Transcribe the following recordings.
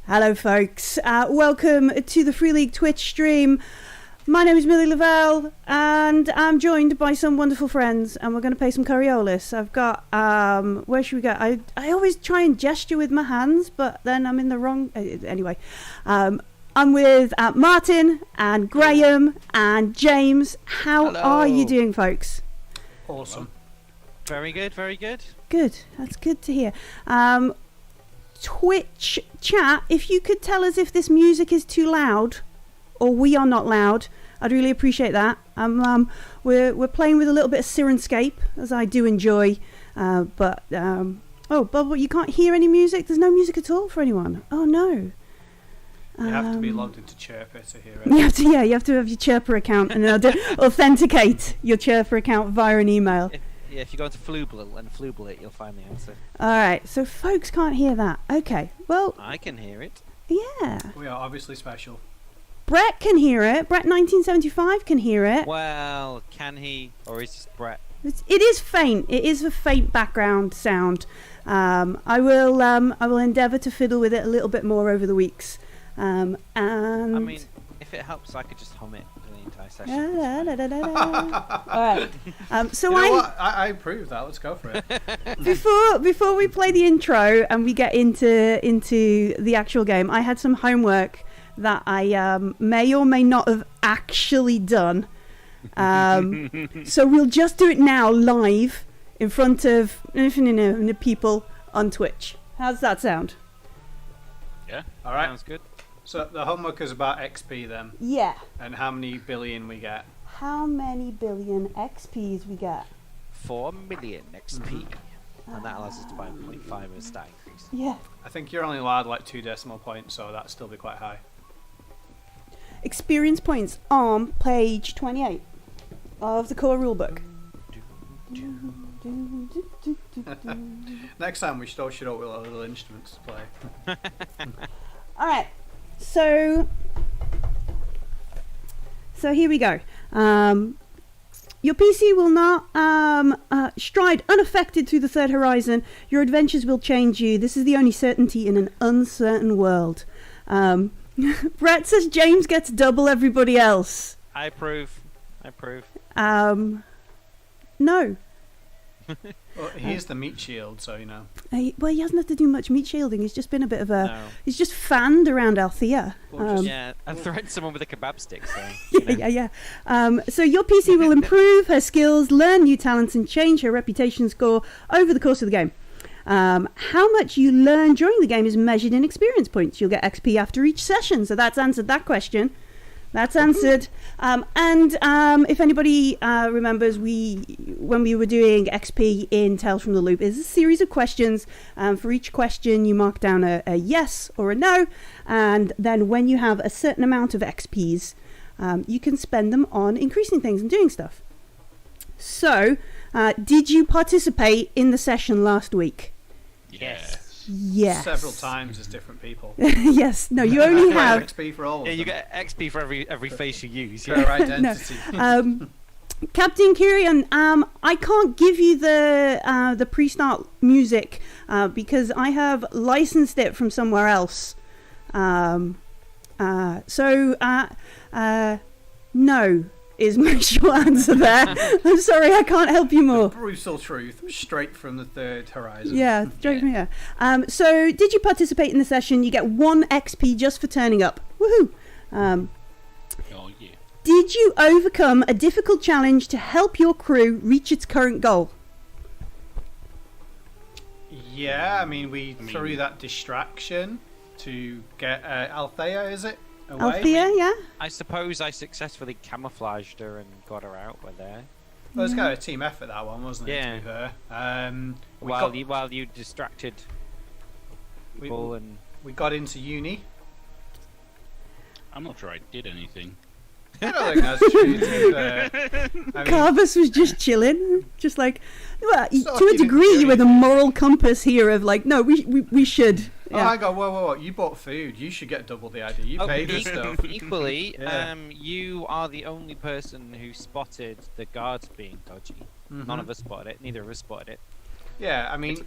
Hello folks, welcome to the Free League Twitch stream. My name is Millie Lavelle and I'm joined by some wonderful friends and we're going to play some Coriolis. I've got, where should we go? I always try and gesture with my hands but then I'm in the wrong, anyway. I'm with Martin and Graham and James. How are you doing folks? Awesome. Very good, very good. Good, that's good to hear. Twitch chat, if you could tell us if this music is too loud or we are not loud, I'd really appreciate that. We're playing with a little bit of Syrinscape, as I do enjoy, but you can't hear any music? There's no music at all for anyone? Oh no. You have to be logged into Chirper to hear it. You have to have your Chirper account and authenticate your Chirper account via an email. If you go into Flubble and Flubble it, you'll find the answer. Alright, so folks can't hear that. Okay, well... I can hear it. Yeah. We are obviously special. Brett can hear it. Brett 1975 can hear it. Well, can he? Or is it Brett? It is faint. It is a faint background sound. I will endeavour to fiddle with it a little bit more over the weeks. And I mean, if it helps, I could just hum it for the entire session. Alright. So you know what? I approve that. Let's go for it. Before we play the intro and we get into the actual game, I had some homework that I may or may not have actually done. So we'll just do it now live in front of people on Twitch. How's that sound? Yeah. All right. Sounds good. So the homework is about XP then? Yeah. And how many billion we get? How many billion XPs we get? 4 million XP. And that allows us to buy 0.5 of a stat increase. Yeah. I think you're only allowed like 2 decimal points, so that'd still be quite high. Experience points on page 28 of the core rulebook. Next time we should all shoot up with little instruments to play. Alright, so here we go. Your PC will not stride unaffected through the third horizon. Your adventures will change you. This is the only certainty in an uncertain world. Brett says James gets double everybody else. I approve. No. Well, he is the meat shield, so you know. He hasn't had to do much meat shielding. He's just been a bit of a... No. He's just fanned around Althea. And threatened someone with a kebab stick, so... Yeah. So your PC will improve her skills, learn new talents, and change her reputation score over the course of the game. How much you learn during the game is measured in experience points. You'll get XP after each session, so that's answered that question. That's answered. If anybody remembers, when we were doing XP in Tales from the Loop, is a series of questions. For each question, you mark down a yes or a no, and then when you have a certain amount of XPs, you can spend them on increasing things and doing stuff. So, did you participate in the session last week? Yes. Yes. Several times as different people. Yes. No, you only have XP for all. Yeah, you get XP for every face you use. Yeah. Their identity. No. Captain Kyrian, I can't give you the pre-start music because I have licensed it from somewhere else. No is my short answer there. I'm sorry, I can't help you more. The brutal truth, straight from the third horizon. Yeah, straight from here. So, did you participate in the session? You get 1 XP just for turning up. Woohoo! Oh yeah. Did you overcome a difficult challenge to help your crew reach its current goal? Yeah, I mean, we threw that distraction to get Althea, is it? Away? Althea, yeah? I suppose I successfully camouflaged her and got her out. We're there. Well, it was kind of a team effort, that one, wasn't it? Yeah. To be fair. While you distracted people and... We got into uni. I'm not sure I did anything. I don't think that's true, to be fair. I mean, Carvus was just chilling, just like, well, So to a you degree, didn't do you were the anything. moral compass here of like, no, we should. Oh Yeah. my god, whoa, you bought food. You should get double the idea. You paid for stuff. Equally, Yeah. you are the only person who spotted the guards being dodgy. None of us spotted it. Neither of us spotted it. Yeah, I mean,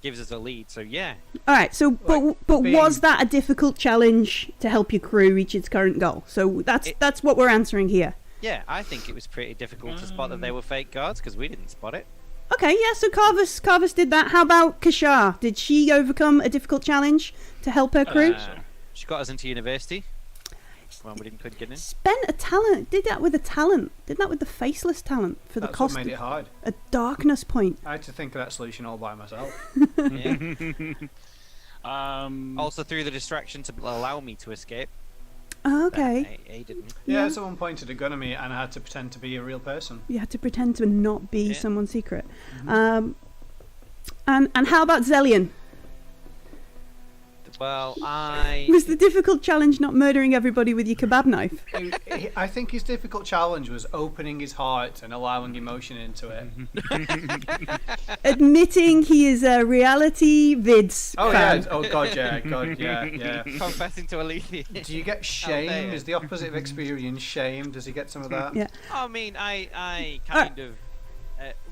gives us a lead. So yeah. All right. So, but being- was that a difficult challenge to help your crew reach its current goal? So that's what we're answering here. Yeah, I think it was pretty difficult to spot that they were fake guards because we didn't spot it. Okay. Yeah. So Carvus did that. How about Kashar? Did she overcome a difficult challenge to help her crew? She got us into university when we couldn't get in. Spent a talent. Did that with a talent. Did that with the faceless talent for the that's cost what made of it hard. a darkness point. I had to think of that solution all by myself. Yeah. Also through the distraction to allow me to escape. Oh, okay. I didn't. Yeah, someone pointed a gun at me and I had to pretend to be a real person. You had to pretend to not be someone's secret. And how about Zellion? Well, Was the difficult challenge not murdering everybody with your kebab knife? I think his difficult challenge was opening his heart and allowing emotion into it. Admitting he is a reality vids Oh fan. yeah! Oh god, yeah. confessing to Alethea. Do you get shame? Is the opposite of experience shame? Does he get some of that? Yeah. I mean, I kind of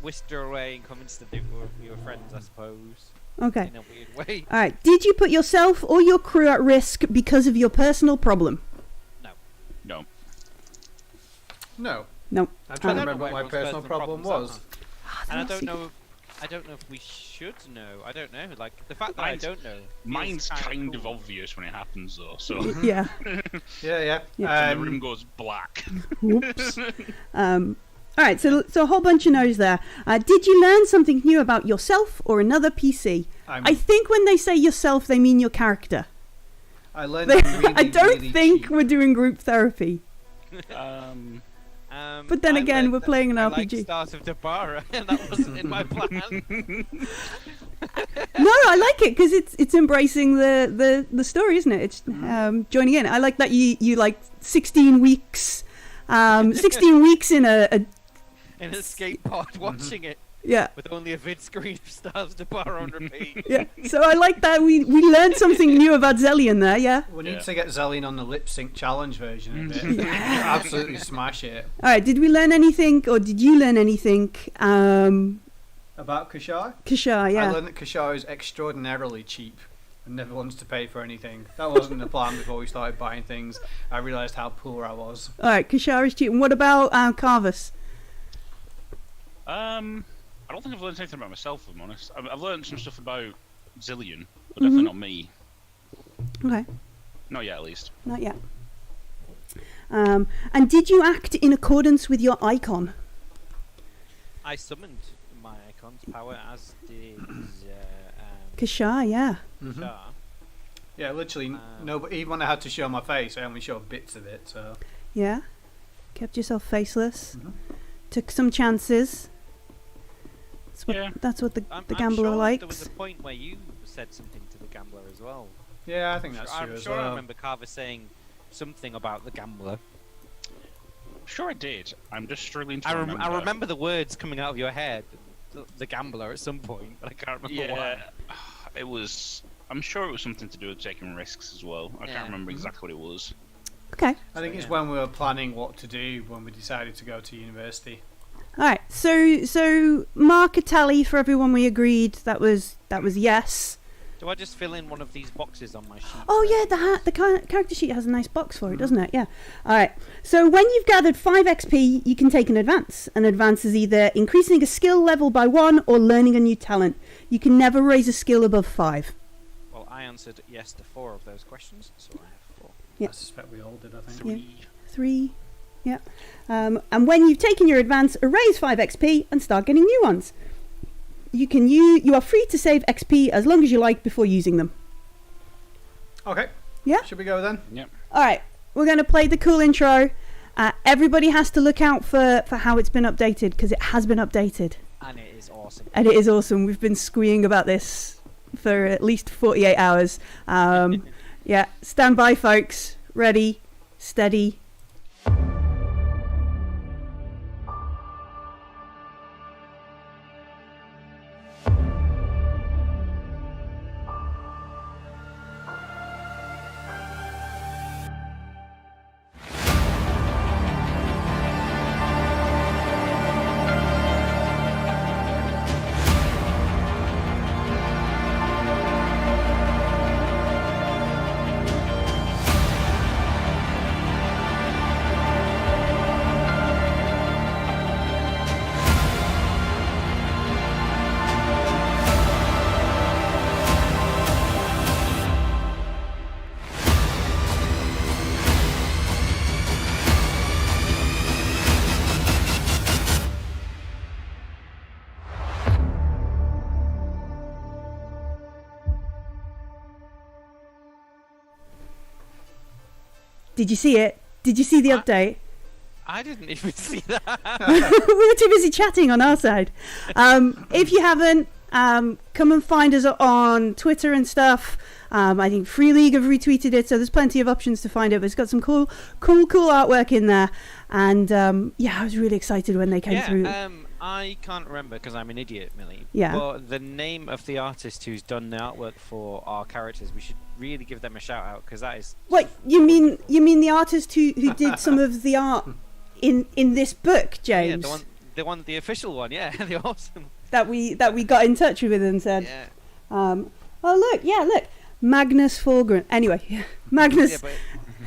whisked her away and convinced her that we were friends, I suppose. Okay. In a weird way. All right. Did you put yourself or your crew at risk because of your personal problem? No. No. No. I'm trying to I don't remember know what my what personal problem was. And I don't know if we should know. I don't know. Like the fact that I don't know. Mine's feels kind of cool. obvious when it happens, though. So Yeah. Yeah. the room goes black. Whoops. All right. So a whole bunch of no's there. Did you learn something new about yourself or another PC? I think when they say yourself, they mean your character. I learned. Really, I don't really think cheap. we're doing group therapy. But then again, we're playing an I RPG. liked Stars of Dabara, and that wasn't in my plan. No, I like it because it's embracing the story, isn't it? It's joining in. I like that you like 16 weeks, 16 weeks in a In a skate pod, watching it yeah. with only a vid screen of Stars of Dabara on repeat. Yeah, so I like that we learned something new about Zellion there, yeah? We need to get Zellion on the lip sync challenge version of it. Absolutely smash it. Alright, did we learn anything, or did you learn anything About Kashar? Kashar, yeah. I learned that Kashar is extraordinarily cheap and never wants to pay for anything. That wasn't the plan before we started buying things. I realised how poor I was. Alright, Kashar is cheap. And what about Carvus? I don't think I've learned anything about myself, if I'm honest. I've learned some stuff about Zillion, but definitely not me. Okay, Not yet, at least. not yet. And did you act in accordance with your icon? I summoned my icon's power, as did Kashar, yeah. Shah. Yeah, literally, nobody, even when I had to show my face, I only showed bits of it, so... Yeah. Kept yourself faceless. Took some chances. That's what the gambler I'm sure likes. there was a point where you said something to the gambler as well. Yeah, I think that's true I'm as sure well. I remember Carver saying something about the gambler. Sure I did. I'm just struggling to I remember. remember the words coming out of your head, the gambler, at some point, but I can't remember why. It was... I'm sure it was something to do with taking risks as well. I can't remember exactly what it was. Okay. I think it's when we were planning what to do when we decided to go to university. All right. So mark a tally for everyone. We agreed that was yes. Do I just fill in one of these boxes on my sheet? Oh yeah, the character sheet has a nice box for it, doesn't it? Yeah. All right. So when you've gathered 5 XP, you can take an advance. An advance is either increasing a skill level by 1 or learning a new talent. You can never raise a skill above 5. Well, I answered yes to 4 of those questions, so I have 4. Yeah. I suspect we all did, I think. Yeah. 3. Yeah. And when you've taken your advance, erase 5 XP and start getting new ones. You are free to save XP as long as you like before using them. Okay. Yeah? Should we go then? Yep. Alright, we're going to play the cool intro. Everybody has to look out for how it's been updated, because it has been updated. And it is awesome. And it is awesome. We've been squeeing about this for at least 48 hours. Yeah, stand by, folks. Ready, steady. Did you see it? Did you see the update? I didn't even see that. We were too busy chatting on our side. If you haven't, come and find us on Twitter and stuff. I think Free League have retweeted it, so there's plenty of options to find it. But it's got some cool artwork in there. And I was really excited when they came through. I can't remember because I'm an idiot, Millie. Yeah. But the name of the artist who's done the artwork for our characters, we should really give them a shout out because that is. Wait, you mean the artist who did some of the art in this book, James? Yeah, the official one. Yeah, the awesome. That we got in touch with and said. Yeah. Look, Magnus Fulgren. Anyway, Magnus. Yeah, but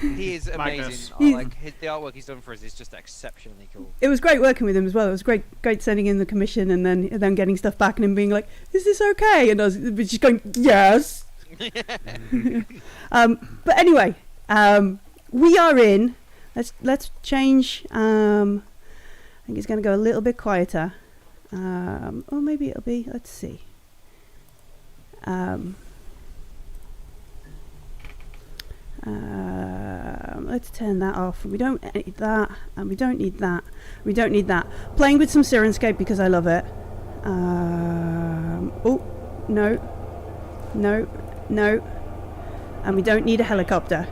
he is amazing. The artwork he's done for us is just exceptionally cool. It was great working with him as well. It was great sending in the commission and then getting stuff back and him being like, "Is this okay?" And I was just going, "Yes." But anyway, we are in. Let's change. I think it's going to go a little bit quieter. Or maybe it'll be. Let's see. Let's turn that off. We don't need that, and we don't need that. We don't need that. Playing with some Syrinscape because I love it. No, and we don't need a helicopter.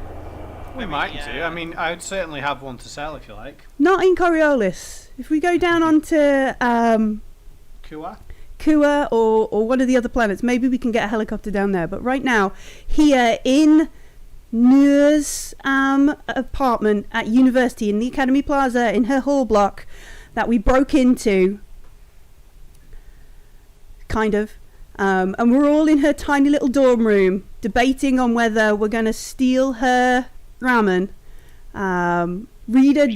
We might do. I mean, I would certainly have one to sell if you like. Not in Coriolis. If we go down onto Kua or one of the other planets, maybe we can get a helicopter down there. But right now, here in Noor's apartment at university in the Academy Plaza in her hall block that we broke into, kind of, and we're all in her tiny little dorm room debating on whether we're going to steal her ramen, read a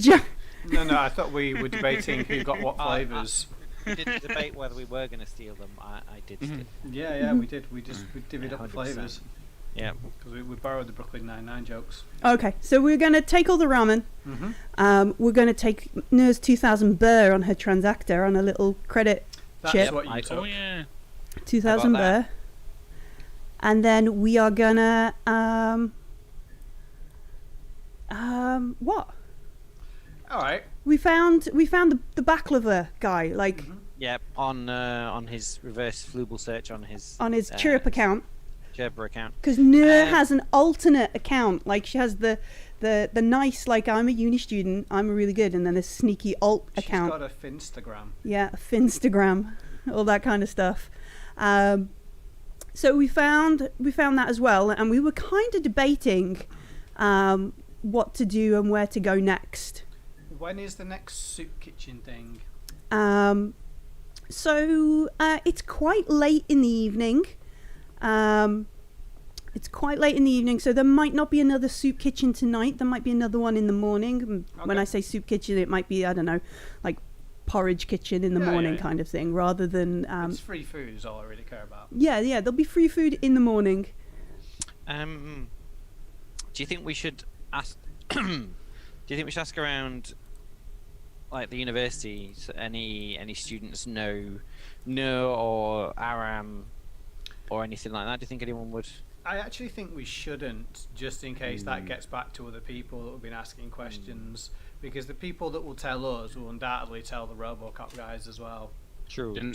No, I thought we were debating who got what flavours. We didn't debate whether we were going to steal them. I did steal them. Yeah, we did. We divvied up the 100%. flavours. Yeah. Because we borrowed the Brooklyn Nine-Nine jokes. Okay, so we're going to take all the ramen. We're going to take Noor's 2,000 burr on her transactor on a little credit chip. That's what you took. Oh yeah. 2,000 burr. And then we are going to... what? All right. We found the baklava guy, like... Yeah, on his reverse Flooble search on his Chirp account. Chirper account. Because Noor has an alternate account. Like, she has the nice, like, I'm a uni student, I'm really good, and then a sneaky alt account. She's got a Finstagram. Yeah, a Finstagram, all that kind of stuff. So we found that as well, and we were kind of debating what to do and where to go next. When is the next soup kitchen thing? So it's quite late in the evening. So there might not be another soup kitchen tonight. There might be another one in the morning. Okay. When I say soup kitchen, it might be, I don't know, like porridge kitchen in the morning kind of thing, rather than... it's free food is all I really care about. Yeah, there'll be free food in the morning. Do you think we should ask... Do you think we should ask around, like, the university, so any students know or Aram or anything like that? Do you think anyone would? I actually think we shouldn't, just in case that gets back to other people that have been asking questions, because the people that will tell us will undoubtedly tell the RoboCop guys as well. True. Didn't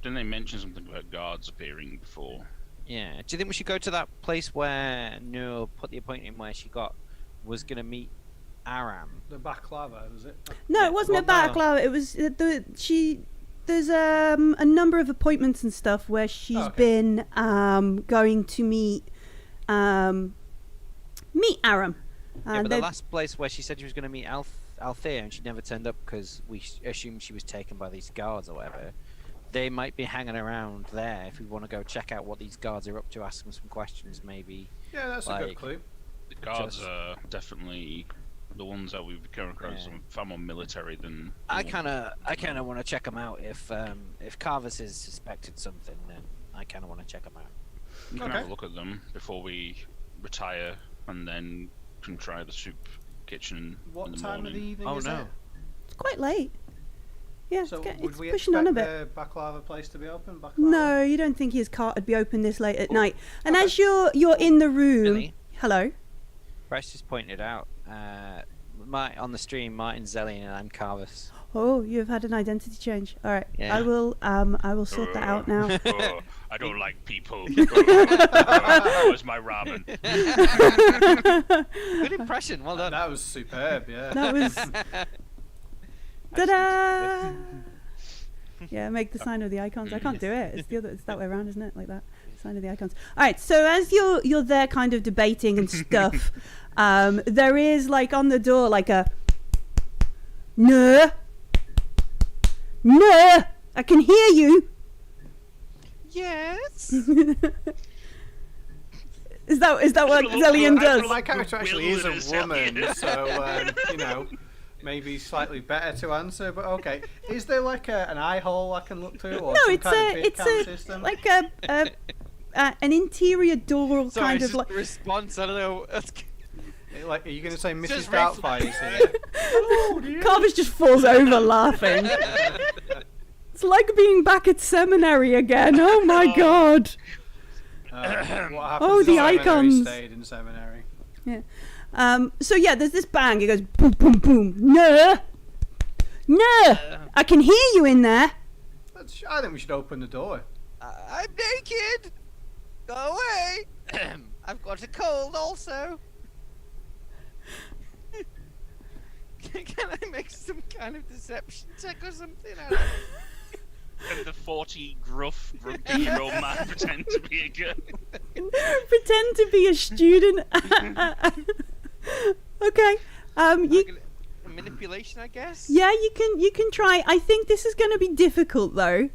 they mention something about guards appearing before? Yeah. Do you think we should go to that place where Noor put the appointment where she was going to meet Aram? The baklava, was it? No, it wasn't a baklava. It was There's a number of appointments and stuff where she's been going to meet Aram. But the last place where she said she was going to meet Althea and she never turned up because we assumed she was taken by these guards or whatever. They might be hanging around there if we want to go check out what these guards are up to, ask them some questions maybe. Yeah, that's a good clue. The guards are definitely the ones that we've come across far more military than. I kind of want to check them out. If Carvis has suspected something, then I kind of want to check them out. We can have a look at them before we retire, and then can try the soup kitchen. What in the time morning. of the evening is it? It's quite late. Yeah, so it's would we pushing on a bit. The baklava place to be open? Baklava? No, you don't think his cart would be open this late at night. And as you're in the room, Millie? hello. Bryce just pointed out on the stream, Martin's Zellian and I'm Carvus. Oh, you've had an identity change. All right, Yeah. I will sort that out now. I don't like people. Where's my ramen? Good impression, well done. That was superb, yeah. That was. Ta-da! Yeah, make the sign of the icons. I can't do it. It's that way around, isn't it? Like that. Sign of the icons. All right. So as you're there, kind of debating and stuff, there is like on the door like a no, I can hear you. Yes. Is that what Zellian does? My character actually is a woman, so you know, maybe slightly better to answer. But okay, is there like an eye hole I can look through, or No, some it's kind of it's cam a system? like an interior door Sorry, kind just of like. the response. I don't know. Like, are you going to say Mrs. Just Doubtfire is here? Hello, dear. Carvus just falls over laughing. It's like being back at seminary again. Oh my god. What happened Oh, to the seminary icons. Stayed in seminary. Yeah. So yeah, there's this bang. It goes boom, boom, boom. No, I can hear you in there. I think we should open the door. I'm naked. Go away. I've got a cold also. Can I make some kind of deception check or something? I don't know. And the 40 grumpy-year-old man pretend to be a girl. Pretend to be a student. Okay. Manipulation, I guess. Yeah, you can try. I think this is going to be difficult though.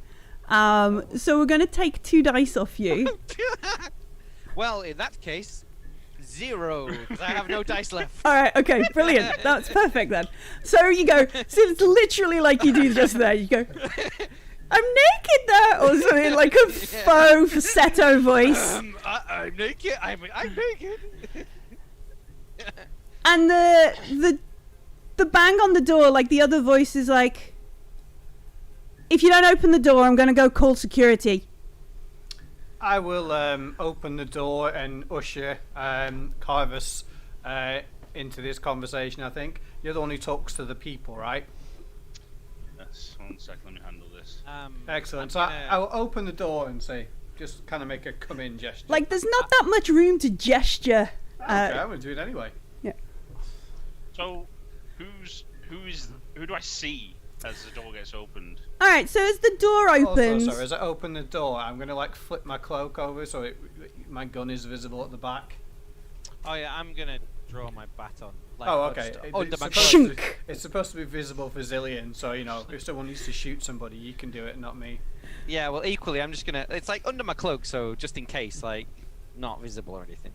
So we're going to take 2 dice off you. Well, in that case, 0, because I have no dice left. All right. Okay. Brilliant. That's perfect then. So you go. So it's literally like you do just there. You go. I'm naked there, or something like a faux falsetto voice. I'm naked. I'm naked. And the bang on the door, like the other voice is like, if you don't open the door, I'm going to go call security. I will open the door and usher Carvus into this conversation. I think you're the one who talks to the people, right? Yes. 1 sec. Let me handle this. Excellent. So I will open the door and say, just kind of make a come in gesture. Like there's not that much room to gesture. Okay, I'm going to do it anyway. Yeah. So, who do I see as the door gets opened? All right. So as the door opens, Also, as I open the door, I'm going to like flip my cloak over so my gun is visible at the back. Oh yeah, I'm gonna draw my baton. Like, Oh, okay. just It's under my supposed cloak. to- It's supposed to be visible for Zillion, so you know, if someone needs to shoot somebody, you can do it, not me. Yeah, well, equally, I'm just gonna. It's like under my cloak, so just in case, like, not visible or anything.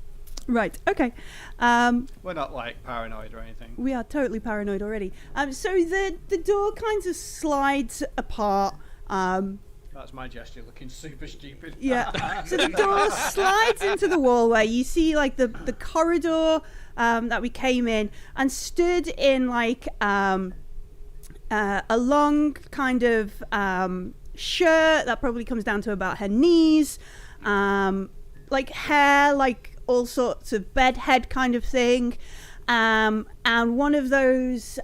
right? Okay. We're not like paranoid or anything. We are totally paranoid already. So the door kind of slides apart. That's my gesture, looking super stupid. Yeah. So the door slides into the wallway. You see like the corridor that we came in, and stood in like a long kind of shirt that probably comes down to about her knees, like hair, like all sorts of bedhead kind of thing, and one of those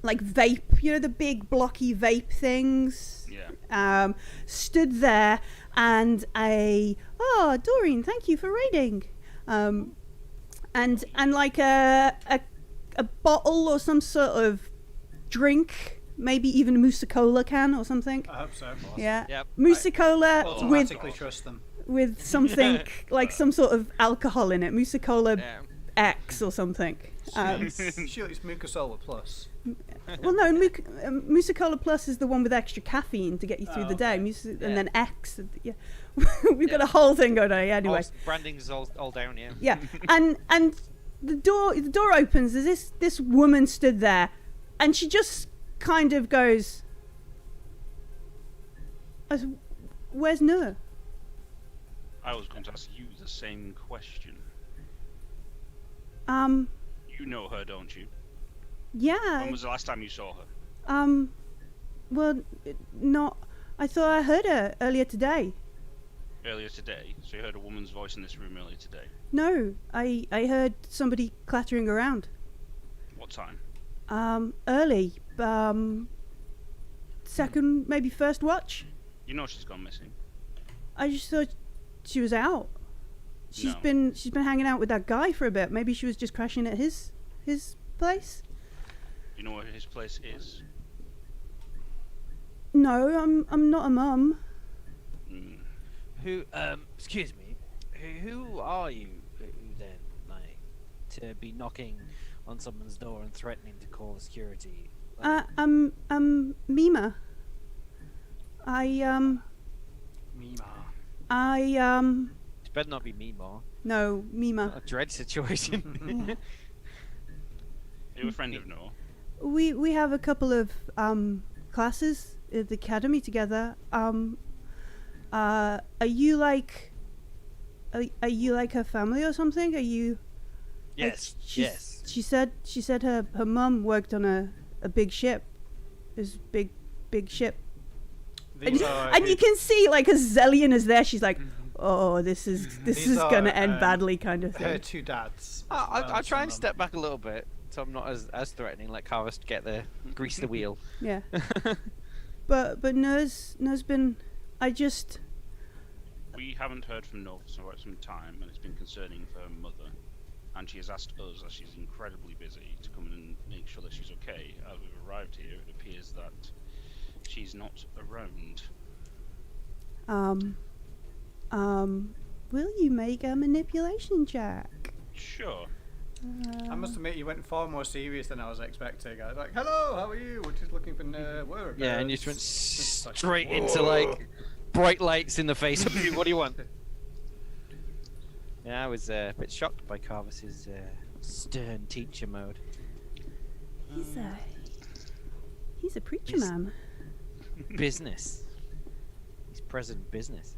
like vape, you know, the big blocky vape things. Yeah. Stood there, and Doreen, thank you for raiding, and like a bottle or some sort of drink, maybe even a Mussa Kula can or something. I hope so. Boss. Yeah, Yep. Mussa Kula Automatically trust them. with something like some sort of alcohol in it, Mussa Kula Yeah. X or something. Sure, it's Muka Solar Plus. Well, no, Mussa Kula Plus is the one with extra caffeine to get you through the day. And then X, yeah. We've got a whole thing going on. Yeah, anyway. Branding's all down, yeah. Yeah, and the door opens. There's this woman stood there, and she just kind of goes, "Where's Noor?" I was going to ask you the same question. You know her, don't you? Yeah. When was the last time you saw her? Well, not. I thought I heard her earlier today. earlier today? So you heard a woman's voice in this room earlier today. No, I heard somebody clattering around. What time? Early. Second, maybe first watch. You know she's gone missing. I just thought she was out. She's No. been hanging out with that guy for a bit. Maybe she was just crashing at his place. You know where his place is? No, I'm not a mum. Mm. Who? Excuse me. Who are you then? Like, to be knocking on someone's door and threatening to call security? Like, I'm Mima. Mima. it better not be me more. No, Mima. A dread situation. Yeah. Are you a friend of Noor? We have a couple of classes at the academy together. Are you like her family or something? Are you? Yes. Like, Yes. She said her mum worked on a big ship. This big ship. And you can see like as Zellian is there, she's like, oh, this is These gonna are, end badly, kind of Her thing. 2 dads. I'll try and step back a little bit, so I'm not as threatening. Let Carvis get the grease the wheel. Yeah. But Noor's been. We haven't heard from Noor for quite some time, and it's been concerning for her mother. And she has asked us, as she's incredibly busy, to come in and make sure that she's okay. As we've arrived here, it appears that she's not around. Will you make a manipulation check? Sure. I must admit, you went far more serious than I was expecting. I was like, "Hello, how are you? We're just looking for work." Yeah, and you just went straight into like bright lights in the face. What do you want? Yeah, I was a bit shocked by Carvis's stern teacher mode. He's a preacher He's- man. Business. He's president business.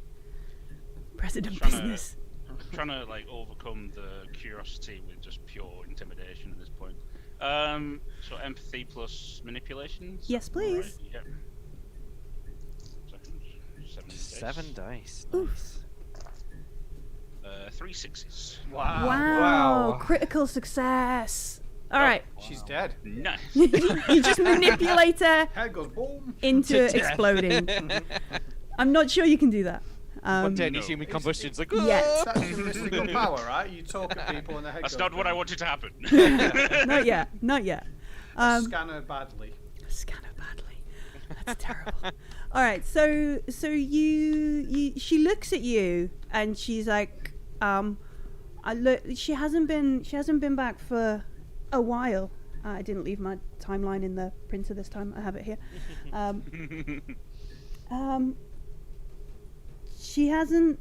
President Trying to- business. Trying to like overcome the curiosity with just pure intimidation at this point. So empathy plus manipulation. is Yes, that please. Right? Yep. Second. 7 dice. Oof. Nice. 3 6s. Wow. Wow. Critical success. All right. She's dead. Nice. You just manipulate her Head goes boom. into To death. exploding. I'm not sure you can not do that. Spontaneous No. human combustion's like, Yet. That's your mystical power, right? You talk at people and their head That's goes not what I boom. wanted to happen. Not yet. Not yet. Scan her badly. Scan her badly. That's terrible. All right. So she looks at you and she's like, she hasn't been back for a while. I didn't leave my timeline in the printer this time. I have it here. She hasn't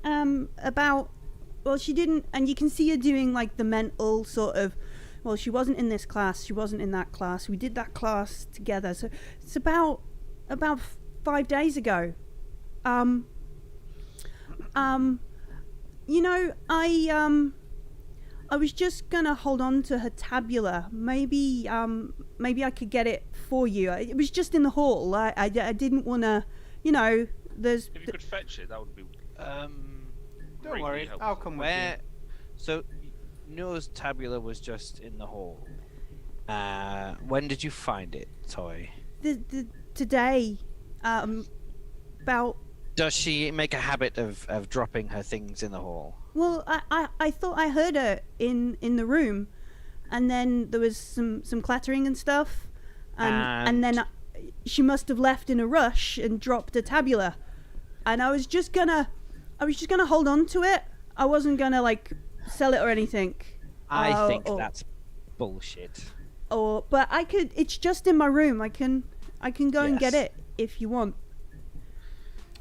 she didn't, and you can see her doing like the mental sort of, well, she wasn't in this class, she wasn't in that class, we did that class together. So it's about 5 days ago. You know, I was just gonna hold on to her tabula. Maybe I could get it for you. It was just in the hall. I didn't want to, you know. There's. If you could fetch it, that would be. Don't greatly worry, helpful. I'll come with where? So, Noah's tabula was just in the hall. When did you find it, Toy? Today, about. Does she make a habit of dropping her things in the hall? Well, I thought I heard her in the room, and then there was some clattering and stuff, and then she must have left in a rush and dropped a tabula, and I was just gonna hold on to it. I wasn't gonna like sell it or anything. I think that's bullshit. But I could. It's just in my room. I can go and get Yes. it if you want.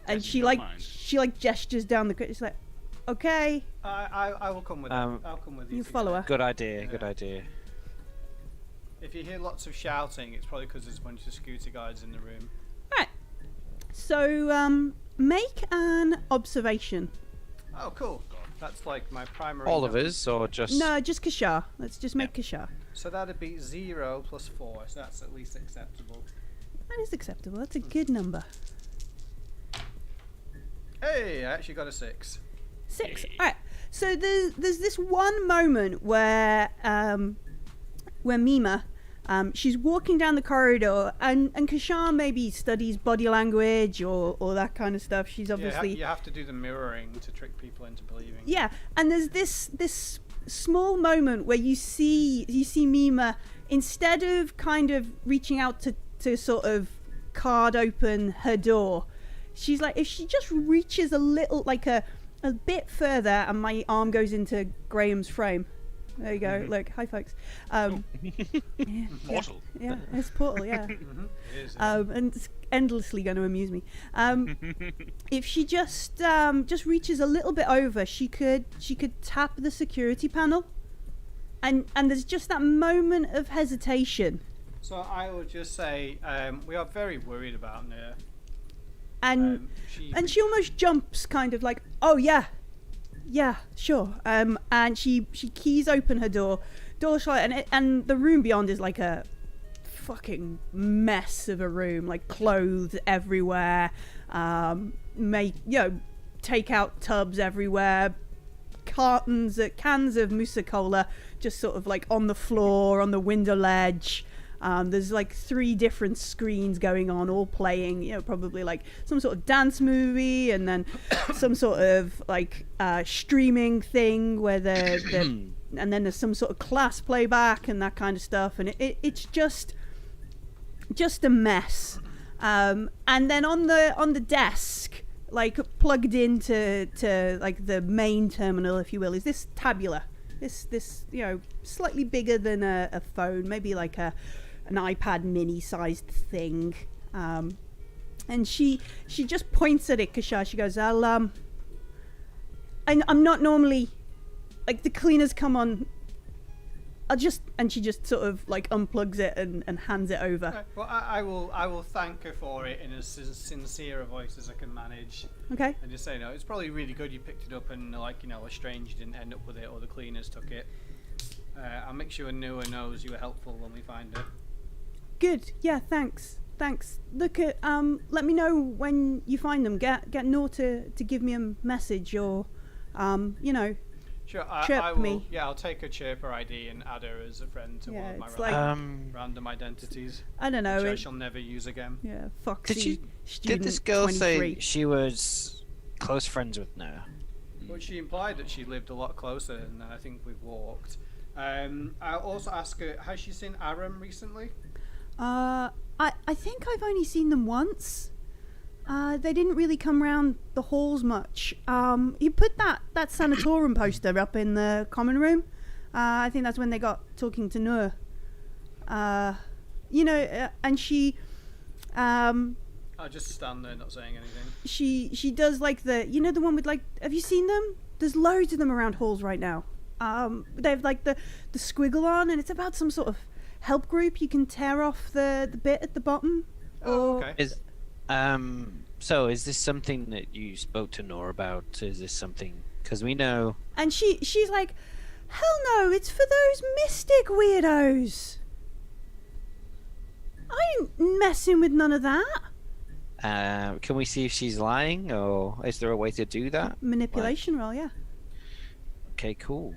And Yes, if she you don't mind. she gestures down the. It's like, okay, I will come with you. I'll come with you. you together. follow her. Good idea. Yeah. Good idea. If you hear lots of shouting, it's probably because there's a bunch of scooter guys in the room. Right. So make an observation. Oh, cool. That's like my primary. All of number. us, or just? No, just Kashar. Let's just make Kashar. So that'd be 0 plus 4. So that's at least acceptable. That is acceptable. That's a good number. Hey, I actually got a 6. 6. All right. So there's this one moment where Mima, she's walking down the corridor, and Kashar maybe studies body language or that kind of stuff. She's obviously you have to do the mirroring to trick people into believing. Yeah, and there's this small moment where you see Mima, instead of kind of reaching out to sort of card open her door, she's like, if she just reaches a little, like a bit further, and my arm goes into Graham's frame. There you go. Look, hi folks. Portal. Yeah, it's Portal. Yeah. It is. And it's endlessly going to amuse me. If she just reaches a little bit over, she could tap the security panel, and there's just that moment of hesitation. So I will just say we are very worried about Noor. And she almost jumps, kind of like, oh yeah, sure. And she keys open her door shut, and the room beyond is like a fucking mess of a room, like clothes everywhere, take out tubs everywhere, cans of Mussa Kula just sort of like on the floor, on the window ledge. There's like 3 different screens going on, all playing, probably like some sort of dance movie, and then some sort of like streaming thing where and then there's some sort of class playback and that kind of stuff, and it's just a mess. And then on the desk, like plugged into like the main terminal, if you will, is this tabula. This slightly bigger than a phone, maybe like an iPad mini sized thing, and she just points at it. Kashar, she goes, I'm not normally, like, the cleaners come on, and she just sort of like unplugs it and hands it over. Right, well, I will thank her for it in as sincere a voice as I can manage. Okay. And just say, no, it's probably really good you picked it up, and a stranger didn't end up with it, or the cleaners took it. I'll make sure Noor knows you were helpful when we find her. Good. Yeah. Thanks. Look at let me know when you find them. Get Noor to give me a message, or Sure, chirp I will. me. Yeah, I'll take her chirper ID and add her as a friend to one of my it's like, random identities. I don't know. Which I shall never use again. Yeah. Foxy. Did this girl 23. say she was close friends with Noor? But she implied that she lived a lot closer than I think we've walked. I'll also ask her, has she seen Aram recently? I think I've only seen them once. They didn't really come round the halls much. You put that sanatorium poster up in the common room. I think that's when they got talking to Noor. And she... I'll just stand there not saying anything. She does like the one with, like, have you seen them? There's loads of them around halls right now. They have like the squiggle on, and it's about some sort of help group. You can tear off the bit at the bottom. Oh, okay. So is this something that you spoke to Noor about? Is this something, because we know? And she's like, hell no, it's for those mystic weirdos. I ain't messing with none of that. Can we see if she's lying, or is there a way to do that? Manipulation roll, yeah. Okay, cool.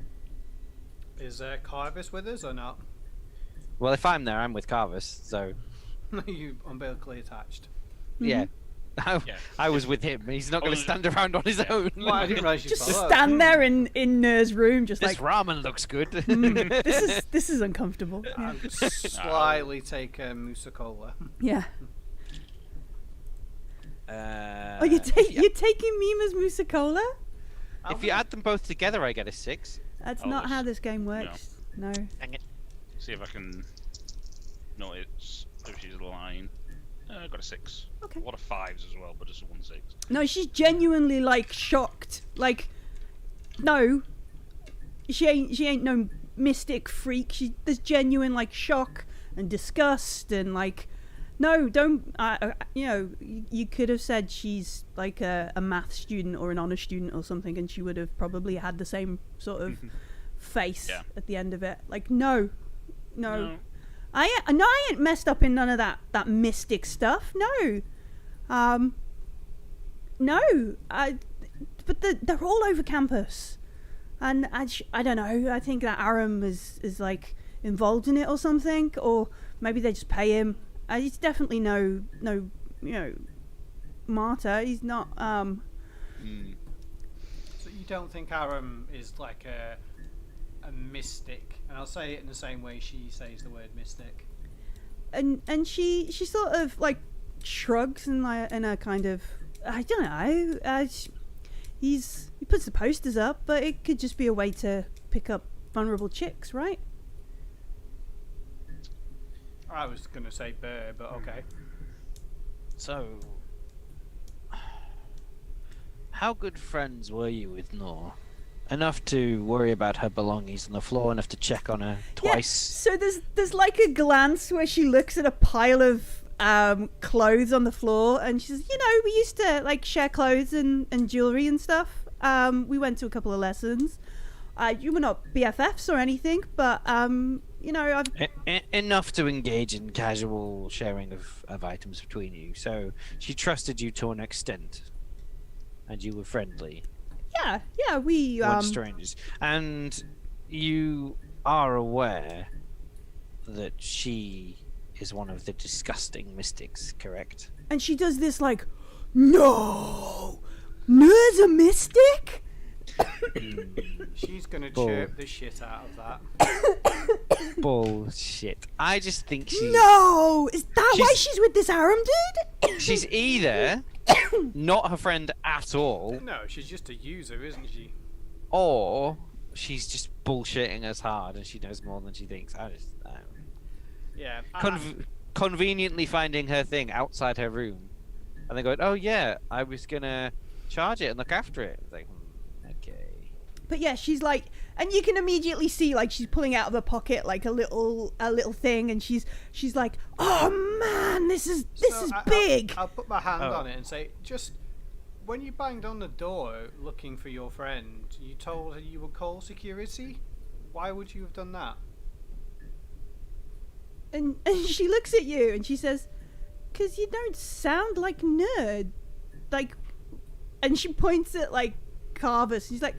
Is Carvis with us or not? Well, if I'm there, I'm with Carvis, so... You umbilically attached. Yeah. I was with him. He's not going to stand around on his own. Well, I didn't realise you Just fell out. stand there in Noor's room, just This like, ramen looks good. this is uncomfortable. Yeah. I'll slyly take Mussa Kula. Yeah. You're taking Mima's Mussa Kula? If you add them both together, I get a 6. That's Oh, not that's- how this game works. No. Dang it. See if I can notice if she's lying. I got a 6. Okay. A lot of 5s as well, but just a 1 6. No, she's genuinely like shocked. Like, no, she ain't no mystic freak. There's genuine like shock and disgust and like, no, don't. You could have said she's like a math student or an honor student or something, and she would have probably had the same sort of face at the end of it. Like, no. I ain't messed up in none of that mystic stuff. No. No, but they're all over campus, and I don't know. I think that Aram is like involved in it or something, or maybe they just pay him. He's definitely no martyr. He's not. So you don't think Aram is like a mystic? And I'll say it in the same way she says the word mystic. And she sort of like shrugs in a kind of, I don't know. He puts the posters up, but it could just be a way to pick up vulnerable chicks, right? I was gonna say bear, but okay. So, how good friends were you with Noor? Enough to worry about her belongings on the floor, enough to check on her twice. So there's like a glance where she looks at a pile of clothes on the floor, and she says, we used to like share clothes and jewelry and stuff. We went to a couple of lessons. You were not BFFs or anything, but I've enough to engage in casual sharing of items between you. So she trusted you to an extent, and you were friendly. Yeah, we weren't strangers, and you are aware that she is one of the disgusting mystics, correct? And she does this like, no, Noor's a mystic. She's gonna chirp the shit out of that. Bullshit. I just think she's... No! Is that why she's with this Aram dude? She's either not her friend at all... No, she's just a user, isn't she? Or she's just bullshitting us hard and she knows more than she thinks. Yeah. Conveniently finding her thing outside her room and then going, oh yeah, I was gonna charge it and look after it. It's like, okay. But yeah, she's like, and you can immediately see like she's pulling out of her pocket like a little thing, and she's like, oh man, this is big. I'll put my hand on it and say, just when you banged on the door looking for your friend, you told her you would call security. Why would you have done that? And she looks at you and she says, "'Cause you don't sound like nerd." Like, and she points at like Carvis. She's like,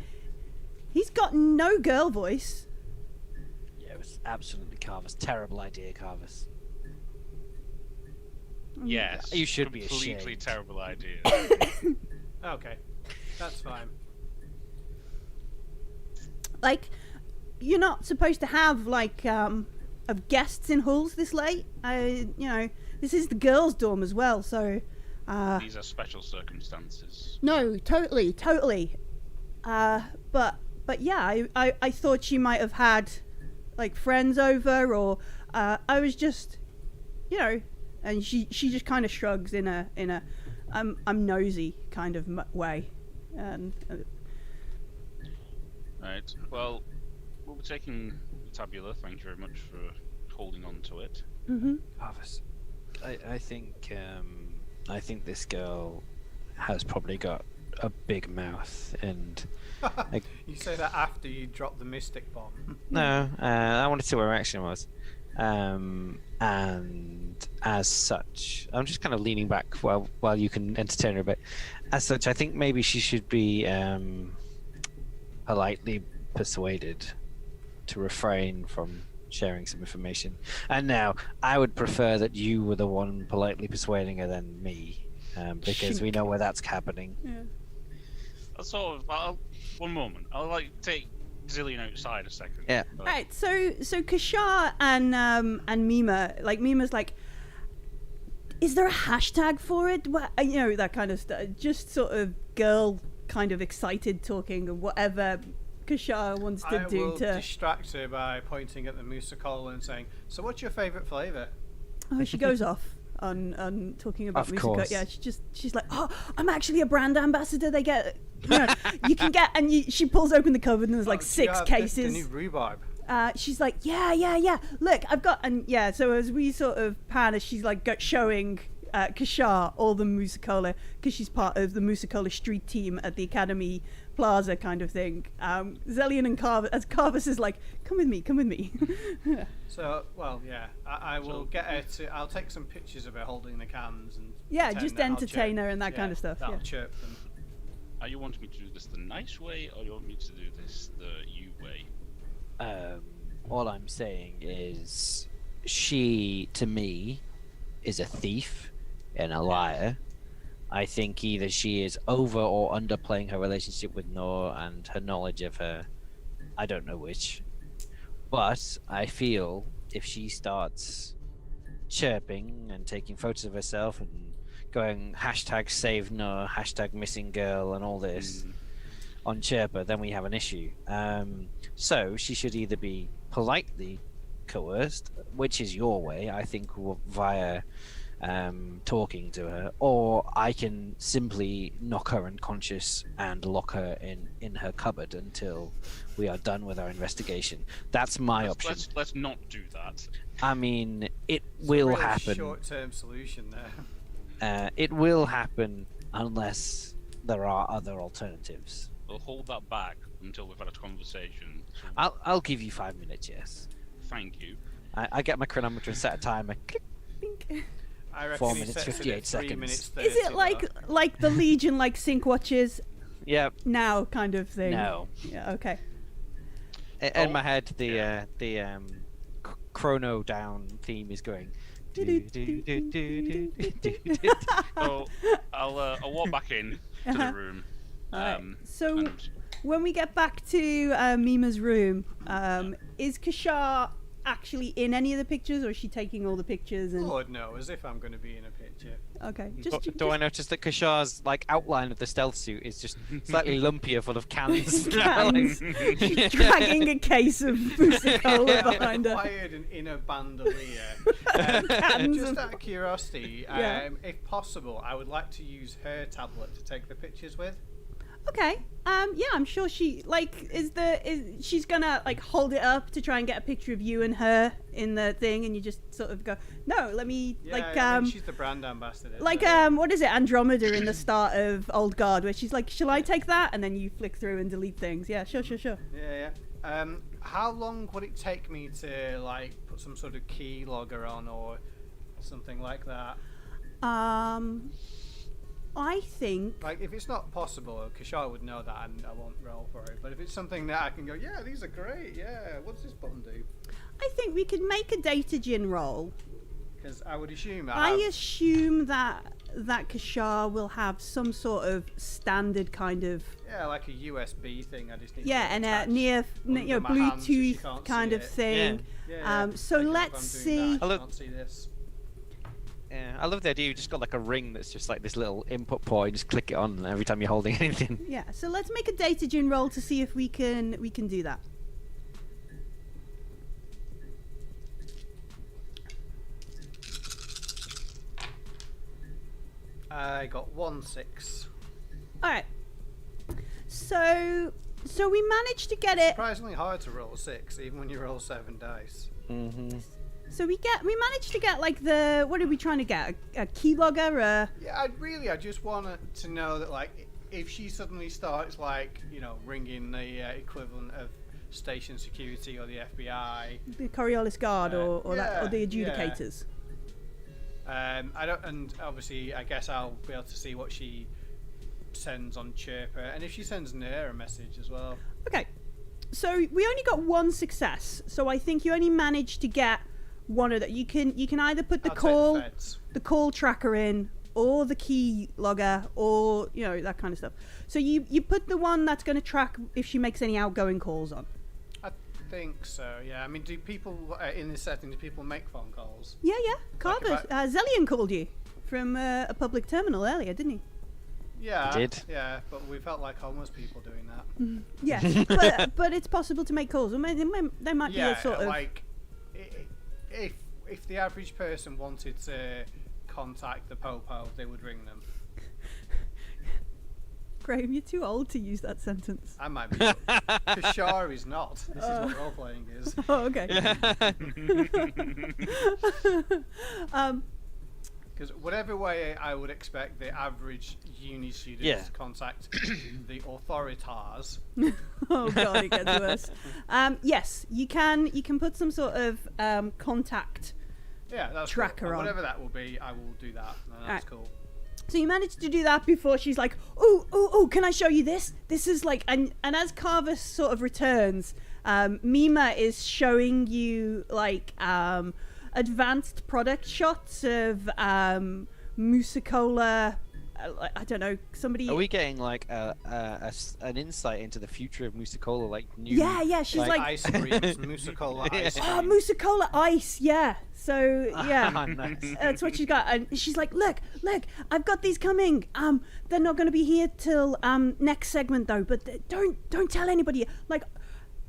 he's got no girl voice. Yeah, it was absolutely Carvis. Terrible idea, Carvis. Yes, you should be ashamed. Completely terrible idea. Okay, that's fine. Like, you're not supposed to have like of guests in halls this late. This is the girls' dorm as well, so. These are special circumstances. No, totally. But yeah, I thought she might have had like friends over, or I was just, and she just kind of shrugs in a I'm nosy kind of way, and. Right. Well, we'll be taking Tabula. Thank you very much for holding on to it. Mm-hmm. Carvis, I think this girl has probably got a big mouth, and you say that after you drop the mystic bomb. No, I wanted to see what her reaction was, and as such, I'm just kind of leaning back while you can entertain her a bit. As such, I think maybe she should be politely persuaded to refrain from sharing some information. And now, I would prefer that you were the one politely persuading her than me, because we know where that's happening. Yeah. I'll sort of. One moment. I'll take Zillion outside a second. Yeah. Right. So Kashar and Mima, like Mima's like, is there a hashtag for it? That kind of stuff. Just sort of girl kind of excited talking or whatever Kashar wants to do. I will distract her by pointing at the Mussa Kula and saying, "So, what's your favourite flavour?" Oh, she goes off on talking about Mussa Kula. Yeah, she's like, "Oh, I'm actually a brand ambassador. They get, you can get," and she pulls open the cupboard and there's like 6 cases. The new rhubarb. She's like, yeah. Look, I've got, and yeah. So as we sort of pan, as she's like showing Kashar or the Mussa Kula, because she's part of the Mussa Kula street team at the Academy Plaza kind of thing. Zellion and Carvus is like, come with me. So, well, yeah, I will get her to. I'll take some pictures of her holding the cans and. Yeah, pretend just that I'll entertain chirp- her and that kind of stuff. That'll Yeah. chirp them. Are you wanting me to do this the nice way, or you want me to do this the you way? All I'm saying is, she to me is a thief and a liar. I think either she is over or underplaying her relationship with Noor and her knowledge of her. I don't know which. But I feel if she starts chirping and taking photos of herself and going #save Noor, #missing girl and all this on Chirper, then we have an issue. So she should either be politely coerced, which is your way, I think, via talking to her, or I can simply knock her unconscious and lock her in her cupboard until we are done with our investigation. That's my option. Let's not do that. I mean, it It's will a really happen. Short-term solution there. It will happen unless there are other alternatives. We'll hold that back until we've had a conversation. So I'll give you 5 minutes. Yes. thank you. I get my chronometer and set a timer. Click. Bink. I reckon 4 he minutes, sets it at 58 3 seconds. minutes 30, Is it like the Legion, like sync watches Yep. now kind of thing? No. Yeah. Okay. In my head, the chrono down theme is going. So I'll walk back in to the room. Alright, so and when we get back to Mima's room, is Kashar actually in any of the pictures, or is she taking all the pictures? And Lord no, as if I'm going to be in a picture. okay, Do I notice that Kashar's outline of the stealth suit is just slightly lumpier, full of cans? Cans. She's dragging a case of Mussa Kula behind her. Acquired an inner bandolier. Cans Just of- out of curiosity, Yeah. if possible, I would like to use her tablet to take the pictures with. Okay. Yeah, I'm sure she she's gonna hold it up to try and get a picture of you and her in the thing, and you just sort of go, no, let me Yeah, I mean, she's the brand ambassador. what is it, Andromeda in the start of Old Guard, where she's like, shall I take that? And then you flick through and delete things. Yeah, sure. Yeah. How long would it take me to put some sort of key logger on or something like that? I think If it's not possible, Kashar would know that and I won't roll for it. But if it's something that I can go, yeah, these are great, yeah, what's this button do? we could make a data gin roll. Because I would assume I assume that Kashar will have some sort of standard kind of like a USB thing. I just need and to a attach under my hand so she Bluetooth can't kind see of it. thing. Yeah. So Like, if let's I'm doing see. that, I can't see this. Yeah, I love the idea. You just got a ring that's just this little input port. You just click it on every time you're holding anything. Yeah, so let's make a data gin roll to see if we can do that. I got 1-6. All right. So we managed to get it. Surprisingly hard to roll 6, even when you roll 7 dice. Mm-hmm. So we managed to get the, what are we trying to get? A keylogger? Yeah, I just wanted to know that if she suddenly starts ringing the equivalent of station security or the FBI. The Coriolis Guard or the yeah. adjudicators. I don't, and obviously I guess I'll be able to see what she sends on Chirper, and if she sends Noor a message as well. Okay, so we only got one success, so I think you only managed to get one of that. You can either put the I'll take call the feds. the call tracker in, or the key logger, or that kind of stuff. So you put the one that's going to track if she makes any outgoing calls on. I think so. Yeah. I mean, do people in this setting? Do people make phone calls? Yeah. Carver, if Zellion called you from a public terminal earlier, didn't he? Yeah. I did. Yeah, but we felt like homeless people doing that. Yeah, but it's possible to make calls. They might be a sort of. If the average person wanted to contact the Popo, they would ring them. Graham, you're too old to use that sentence. I might be. Kashar is not. This is what role playing is. Oh, okay. Because whatever way I would expect the average uni student to contact the authoritas. Oh god, it gets worse. Yes, you can put some sort of contact That's tracker cool. on. Whatever that will be, I will do that. That's cool. So you managed to do that before she's like, oh, can I show you this? This is like, and as Carver sort of returns, Mima is showing you like advanced product shots of Mussa Kula. I don't know, somebody. Are we getting like an insight into the future of Mussa Kula, like new? Yeah. She's like ice creams, Mussa Kula ice cream. Oh, Mussa Kula Ice, yeah. So yeah, Nice. that's what she's got, and she's like, look, I've got these coming. They're not going to be here till next segment though, but don't tell anybody. Like,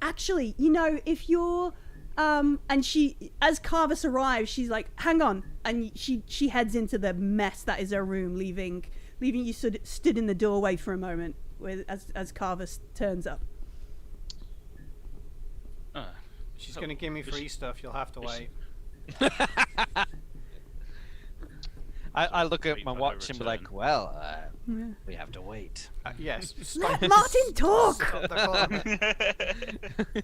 actually, if you're and she, as Carvis arrives, she's like, hang on, and she heads into the mess that is her room, leaving you stood in the doorway for a moment as Carvis turns up. She's going to give me free stuff. You'll have to wait. I look at Wait my for watch her and be like, return. well, we have to wait. Yes. Let Martin talk. Stop the clock.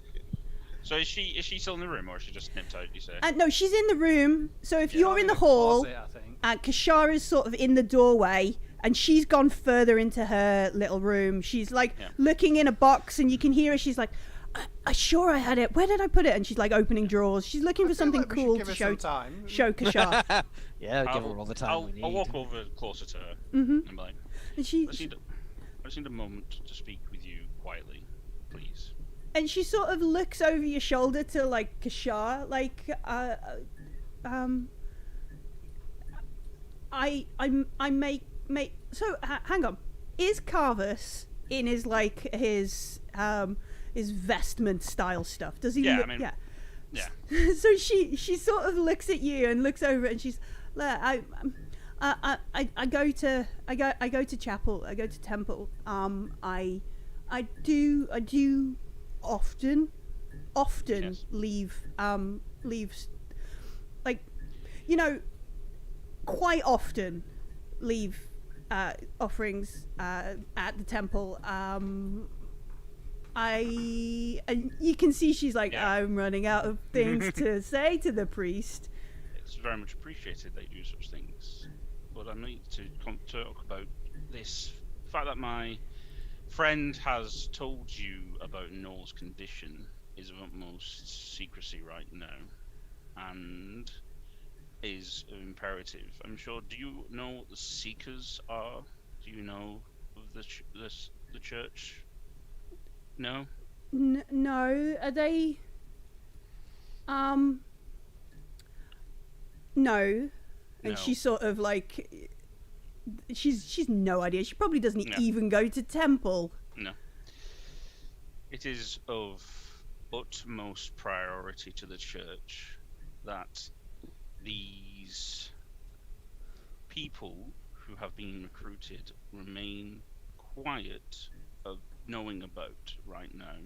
So is she still in the room, or is she just nipped out? You say? No, she's in the room. So if you're in the closet, hall, I think. Kashara's sort of in the doorway, and she's gone further into her little room. She's like looking in a box, and you can hear her. She's like, I sure I had it. Where did I put it? And she's like opening drawers. She's looking for something like we should cool give to her show some time. Kashara. Yeah, give her all the time we need. I'll walk over closer to her Mhm. and be like, And I just need a moment to speak with you quietly, please. And she sort of looks over your shoulder to like Kashar, like I make so hang on, is Carvus in his like his vestment style stuff? Does he? Yeah, look, I mean, yeah. So she sort of looks at you and looks over and she's like, I go to chapel, I go to temple. I do often Yes. leave like, quite often leave offerings at the temple. And you can see she's like, I'm running out of things to say to the priest. It's very much appreciated they do such things, but I need to talk about this fact that my friend has told you about Noor's condition is of utmost secrecy right now, and is imperative. I'm sure. Do you know what the Seekers are? Do you know of the church? No. No, are they? No. And No. she's sort of like, she's no idea. She probably doesn't No. even go to temple. No. It is of utmost priority to the church that these people who have been recruited remain quiet of knowing about right now,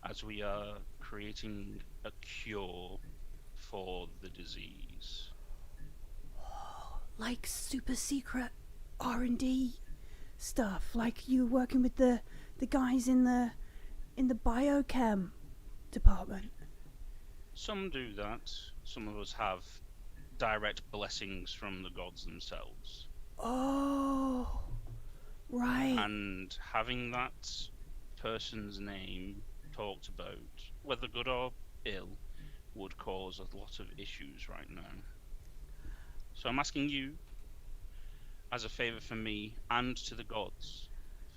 as we are creating a cure for the disease. Like super secret R&D stuff. Like you working with the guys in the biochem department. Some do that. Some of us have direct blessings from the gods themselves. Oh, right. And having that person's name talked about, whether good or ill, would cause a lot of issues right now. So I'm asking you, as a favour for me and to the gods,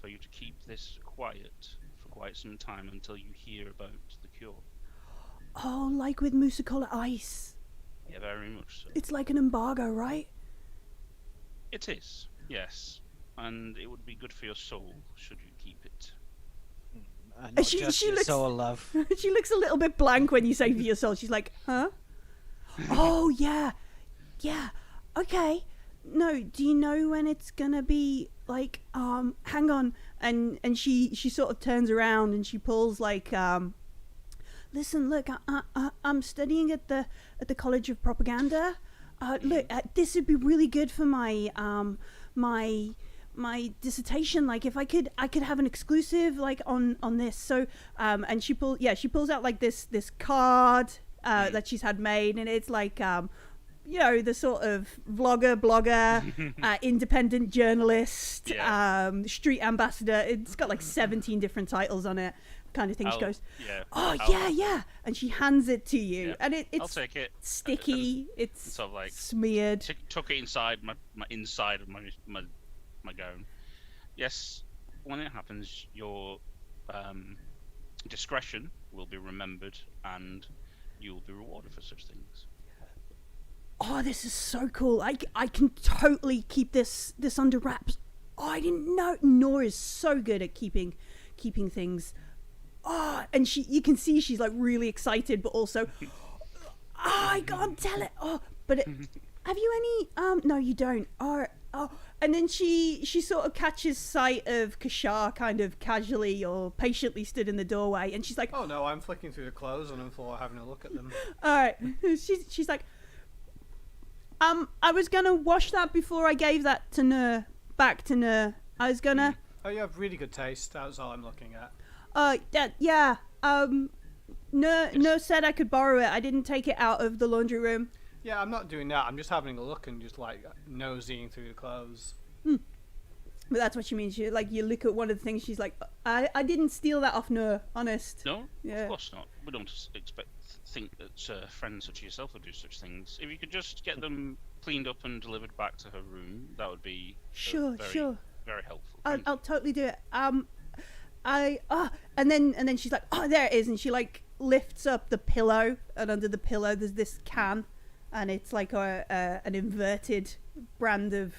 for you to keep this quiet for quite some time until you hear about the cure. Oh, like with Mussa Kula Ice. Yeah, very much so. It's like an embargo, right? It is, yes. And it would be good for your soul, should you keep it. Not She- just she your looks- soul, love. She looks a little bit blank when you say for your soul. She's like, huh? Oh, yeah. Yeah. Okay. No, do you know when it's gonna be like, hang on. And she sort of turns around and she pulls like, listen, look, I'm studying at the College of Propaganda. look, this would be really good for my my dissertation. Like, if I could have an exclusive like on this. So and she pulls out like this card that she's had made, and it's like you know, the sort of blogger, independent journalist, street ambassador. It's got like 17 different titles on it, kind of thing. She goes, yeah, and she hands it to you, and it's I'll take it. Sticky. It's sort of like smeared. Tuck it inside my inside of my gown. Yes, when it happens, your discretion will be remembered, and you will be rewarded for such things. Oh, this is so cool. I can totally keep this under wraps. Oh, I didn't know. Noor is so good at keeping things. Oh, and you can see she's like really excited, but also, I can't tell it. Oh, but have you any? No, you don't. Oh, and then she sort of catches sight of Kashar kind of casually or patiently stood in the doorway, and she's like, "Oh no, I'm flicking through the clothes on the floor, having a look at them." All right, she's like, I was gonna wash that before I gave that to Noor, back to Noor. I was gonna. Oh, you have really good taste. That's all I'm looking at. Yeah. Noor said I could borrow it. I didn't take it out of the laundry room. Yeah, I'm not doing that. I'm just having a look and just like nosying through the clothes. But that's what she means. You look at one of the things. She's like, I didn't steal that off Noor. Honest. No, yeah. Of course not. We don't think that friends such as yourself would do such things. If you could just get them cleaned up and delivered back to her room, that would be sure. very helpful. I'll totally do it. And then she's like, oh, there it is, and she like lifts up the pillow, and under the pillow there's this can, and it's like an inverted brand of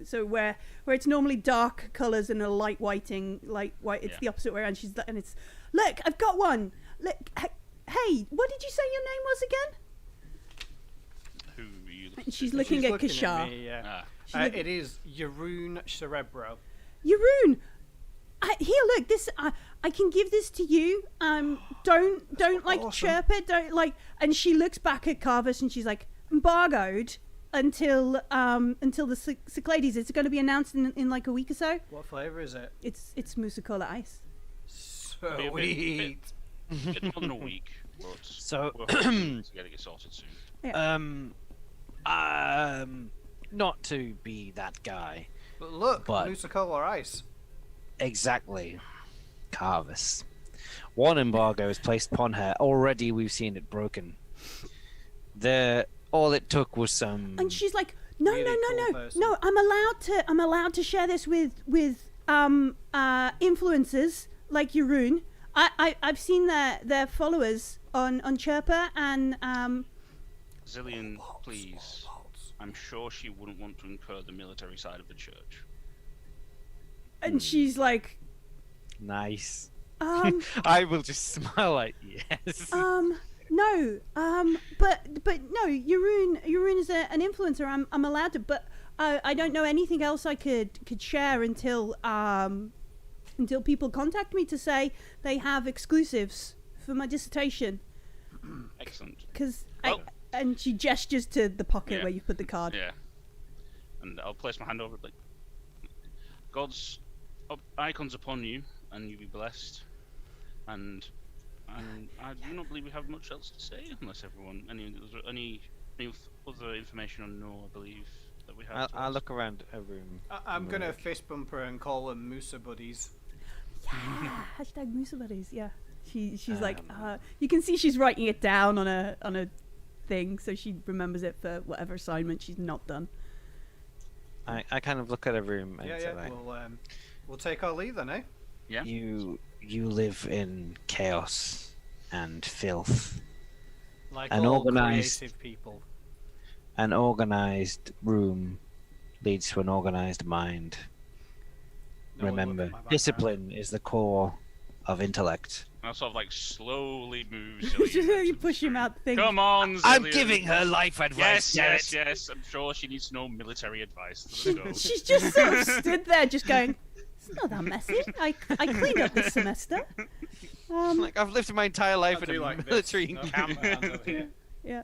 so where it's normally dark colors and a light white, it's the opposite way around. And it's, look, I've got one. Look, hey, what did you say your name was again? Who are you looking She's looking at looking Kashar. At me, yeah. It is Yaroon Cerebro. Yaroon, here, look, this I can give this to you. Don't like awesome. chirp it. Don't like. And she looks back at Carvis and she's like, embargoed until the Cyclades. It's going to be announced in like a week or so. What flavour is it? It's Mussa Kula X. Sweet. Bit more than a week, but So, we're hoping to get it sorted soon. Yeah. Not to be that guy. But look, But- Mussa Kula Ice. Exactly. Carvis. One embargo is placed upon her. Already we've seen it broken. All it took was some... And she's like, no, Really cool person. no. I'm allowed to share this with influencers like Yaroon. I've seen their followers on Chirper, and Zillion, please. I'm sure she wouldn't want to incur the military side of the church. and she's like, Nice. um. I will just smile like, yes. No, but no, Yaroon is an influencer. I'm allowed to, but I don't know anything else I could share until people contact me to say they have exclusives for my dissertation. Excellent. And she gestures to the pocket Yeah. where you put the card. Yeah. And I'll place my hand over it like, God's icons upon you, and you be blessed. And I do not believe we have much else to say, unless everyone any other information on Noor, I believe that we have. I'll look around a room. I'm gonna fist bump her and call them Musa buddies. Yeah, hashtag Musa buddies. Yeah, she's like, you can see she's writing it down on a thing, so she remembers it for whatever assignment she's not done. I kind of look at a room and say, Yeah. like, We'll take our leave then, eh? Yeah. you live in chaos and filth. Like An all organised- creative people. An organized room leads to an organized mind. No one look Remember, at my background. discipline is the core of intellect. And I'll sort of like slowly move You Zillion. push him out the thing. Come on, Zillion. I'm giving her life advice. Yes. I'm sure she needs no military advice. Let's go. She's just sort of stood there, just going, "It's not that messy. I cleaned up this semester." Like, I've lived my entire life I'll in do a like military this. No, encampment. hands over here. Yeah.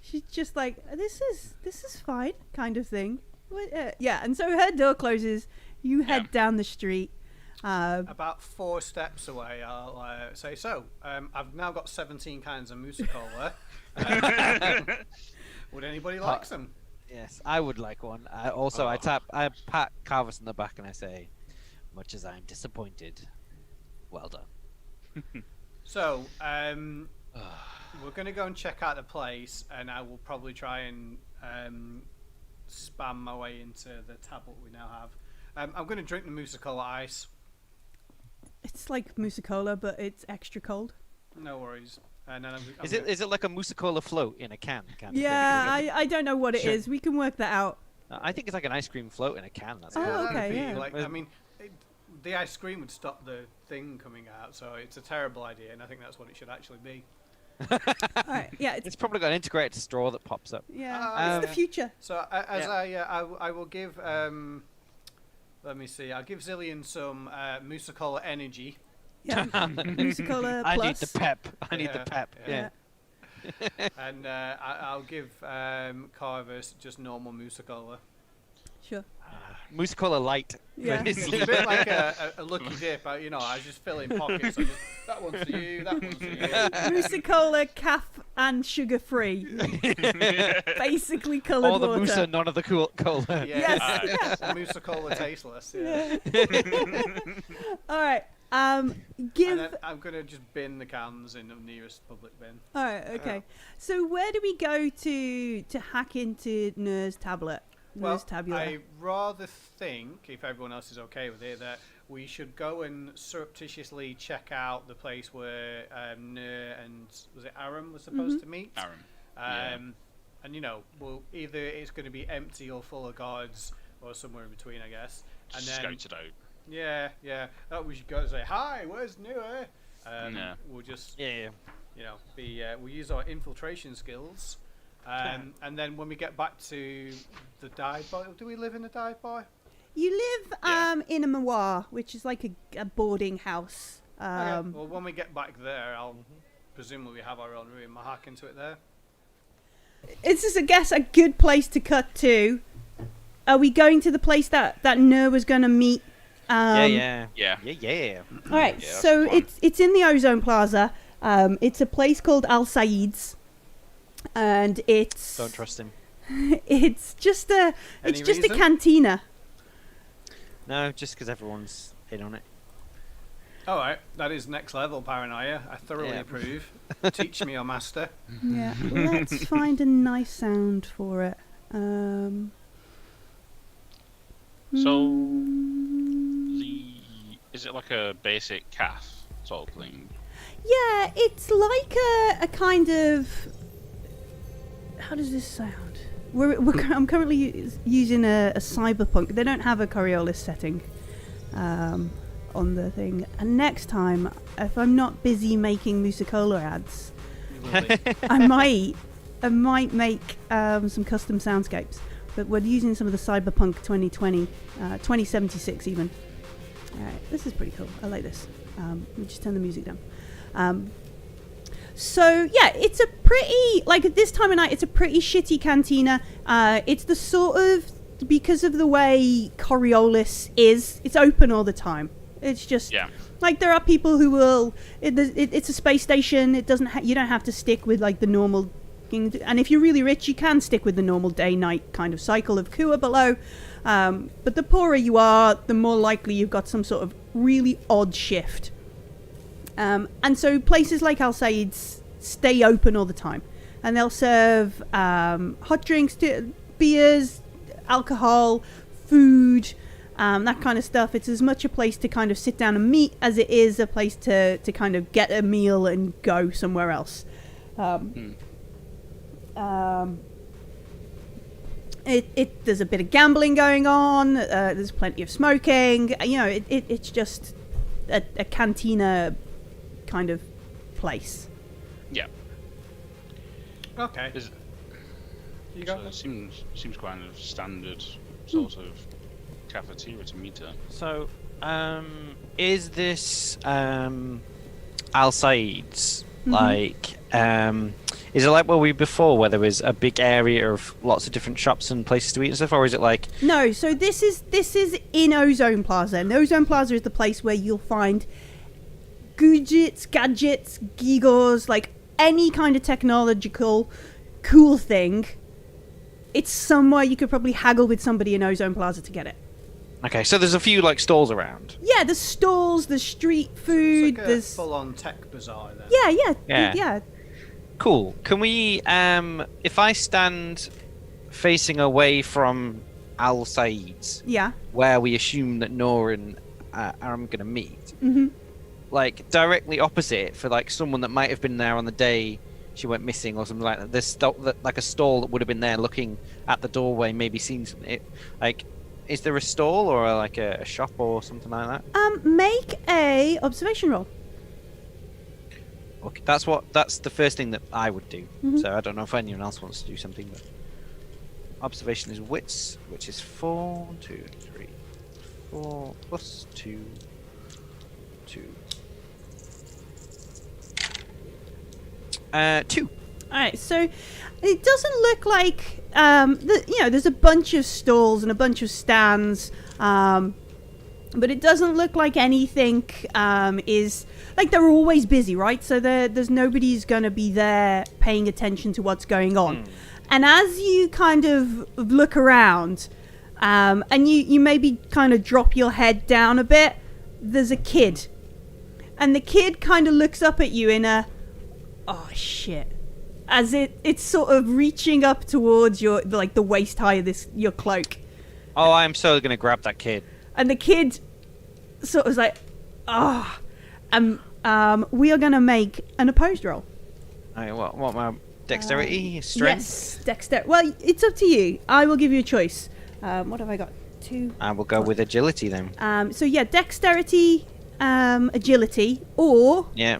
She's just like, this is fine, kind of thing. Yeah, and so her door closes. You head down the street. About 4 steps away, I'll say, so, I've now got 17 kinds of Mussa Kula. Would anybody like some? Yes, I would like one. I pat Carvis in the back and I say, much as I'm disappointed, well done. So, we're going to go and check out the place, and I will probably try and spam my way into the tablet we now have. I'm going to drink the Mussa Kula Ice. It's like Mussa Kula, but it's extra cold. No worries. And then Is it like a Mussa Kula float in a can? Kind of Yeah, thing? I don't know what it is. We can work that out. I think it's like an ice cream float in a can. That's Oh, cool. that'd okay, be yeah. like, I mean, the ice cream would stop the thing coming out, so it's a terrible idea, and I think that's what it should actually be. All right, yeah, It's probably got an integrated straw that pops up. yeah, it's the future. So I will give let me see. I'll give Zillion some Mussa Kula energy. Yeah, Mussa Kula plus. I need the pep. I need the Yeah, pep. yeah. Yeah. And I'll give Carvis just normal Mussa Kula. Sure. Mussa Kula light. Yeah. It's a bit like a lucky dip. I just fill in pockets. That one's for you. That one's for you. Mussa Kula, calf and sugar free. Basically coloured All the water. Mussa, none of the cola. Yes. Mussa Kula tasteless. Yeah. All right. And Give. then I'm gonna just bin the cans in the nearest public bin. All right. Okay. So where do we go to hack into Noor's tablet? Well, Noor's tabula. I rather think, if everyone else is okay with it, that we should go and surreptitiously check out the place where Noor and was it Aram was supposed to meet. Aram. And well, either it's going to be empty or full of guards, or somewhere in between, I guess. And then Scouted out. yeah. We should go and say hi. Where's Noor? We'll just Yeah. we'll use our infiltration skills. And then when we get back to the dive bar, do we live in the dive bar? You live in a mawar, which is like a boarding house. Okay. Well, when we get back there, I'll presumably have our own room. I'll hack into it there. It's just, I guess, a good place to cut to. Are we going to the place that Noor was going to meet? Yeah. All right, Yeah, so that's fine. it's in the Ozone Plaza. It's a place called Al Said's, and it's Don't trust him. it's just a Any a reason? cantina. No, just because everyone's in on it. All right, that is next level paranoia. I thoroughly Yeah. approve. Teach me, your master. Yeah, let's find a nice sound for it. Is it like a basic calf sort of thing? Yeah, it's like a kind of. How does this sound? I'm currently using a cyberpunk. They don't have a Coriolis setting on the thing. And next time, if I'm not busy making Mussa Kula ads, You will be. I might make some custom soundscapes. But we're using some of the Cyberpunk 2020, 2076 even. Alright, this is pretty cool. I like this. Let me just turn the music down. So yeah, it's a pretty, like at this time of night, it's a pretty shitty cantina. It's the sort of, because of the way Coriolis is, it's open all the time. It's just like there are people who will. It's a space station. It doesn't. You don't have to stick with like the normal. And if you're really rich, you can stick with the normal day-night kind of cycle of Kua below. But the poorer you are, the more likely you've got some sort of really odd shift. And so places like Al Said's stay open all the time. And they'll serve hot drinks, beers, alcohol, food, that kind of stuff. It's as much a place to kind of sit down and meet as it is a place to kind of get a meal and go somewhere else. There's a bit of gambling going on. There's plenty of smoking. It's just a cantina kind of place. Yeah. Okay. Is it, You so go. it seems quite a standard sort of cafeteria to meet at. So, is this Al Said's like? Is it like where we before, where there was a big area of lots of different shops and places to eat and stuff, or is it like? No, so this is in Ozone Plaza, and Ozone Plaza is the place where you'll find gadgets, giggles, like any kind of technological cool thing. It's somewhere you could probably haggle with somebody in Ozone Plaza to get it. Okay, so there's a few like stalls around. Yeah, there's stalls, there's street food, It's like a there's full-on tech bazaar then. yeah. Cool. Can we, if I stand facing away from Al Said's, Yeah. where we assume that Noor and Aram gonna meet, Mhm. like directly opposite for like someone that might have been there on the day she went missing or something like that. There's like a stall that would have been there looking at the doorway, maybe seen something. Like, is there a stall or like a shop or something like that? Make a observation roll. Okay, that's the first thing that I would do. Mhm. So I don't know if anyone else wants to do something. But observation is wits, which is 4, 2, 3, 4 plus 2, 2. 2. All right, so it doesn't look like there's a bunch of stalls and a bunch of stands, but it doesn't look like anything is like they're always busy, right? So there's nobody's gonna be there paying attention to what's going on. And as you kind of look around, and you maybe kind of drop your head down a bit, there's a kid, and the kid kind of looks up at you in a oh shit, as it's sort of reaching up towards your the waist high of your cloak, Oh, I'm so gonna grab that kid. and the kid sort of is like we are gonna make an opposed roll. Alright, what my dexterity, strength? Yes, dexterity. Well, it's up to you. I will give you a choice. What have I got? 2. I will go with agility then. So yeah, dexterity, agility, or Yeah,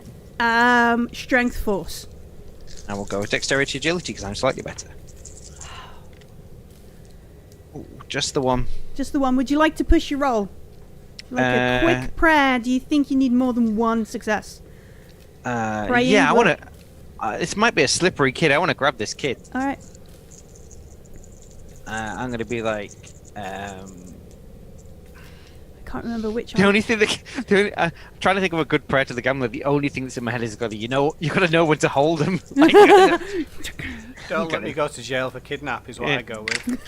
strength force. I will go with dexterity agility because I'm slightly better. Ooh, just the one. Just the one. Would you like to push your roll? Like a quick prayer. Do you think you need more than one success? Praying, Yeah, I what? want to. This might be a slippery kid. I want to grab this kid. All right. I'm gonna be like. I can't remember which. The only thing I'm trying to think of a good prayer to the gambler. The only thing that's in my head is you gotta know when to hold him. Like, Don't let me go to jail for kidnap is what I go with.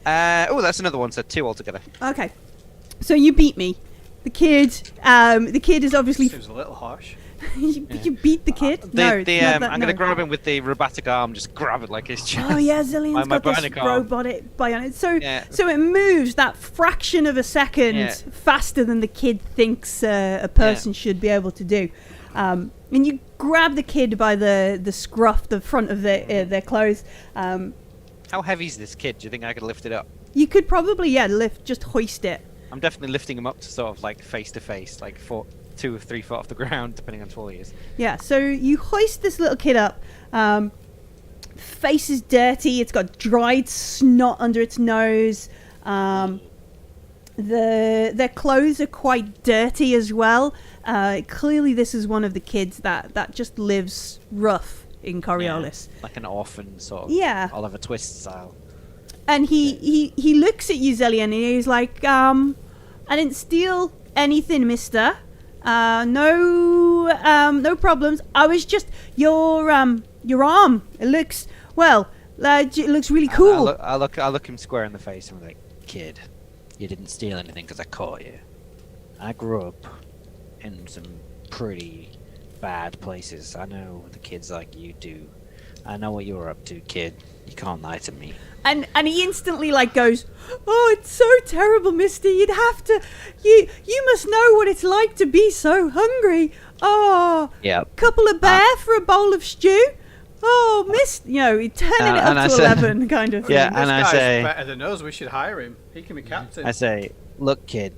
oh, that's another one. So 2 altogether. Okay. So you beat me. The kid is obviously. Seems a little harsh. you beat the kid. I'm no. gonna grab him with the robotic arm. Just grab it like his chest. Oh yeah, Zillian's My got this bionic arm. bionic. So Yeah. so it moves that fraction of a second Yeah. faster than the kid thinks a person should be able to do. And you grab the kid by the scruff, the front of their clothes. How heavy is this kid? Do you think I could lift it up? You could probably just hoist it. I'm definitely lifting him up to sort of like face to face, like 2 or 3 foot off the ground, depending on how tall he is. Yeah, so you hoist this little kid up. Face is dirty. It's got dried snot under its nose. Their clothes are quite dirty as well. Clearly, this is one of the kids that just lives rough in Coriolis. Yeah, like an orphan sort of. Yeah. Oliver Twist style. And he looks at you, Zillian, and he's like, I didn't steal anything, mister. No problems. I was just your arm. It looks it looks really cool. I look him square in the face and I'm like, kid, you didn't steal anything because I caught you. I grew up in some pretty bad places. I know the kids like you do. I know what you're up to, kid. You can't lie to me. And he instantly goes, oh, it's so terrible, mister. You'd have to, you must know what it's like to be so hungry. Oh, yeah. Couple of bear for a bowl of stew. Oh, turning it up to 11 kind of thing. Yeah, This and I guy's say, better than us. We should hire him. He can be captain. I say, look, kid,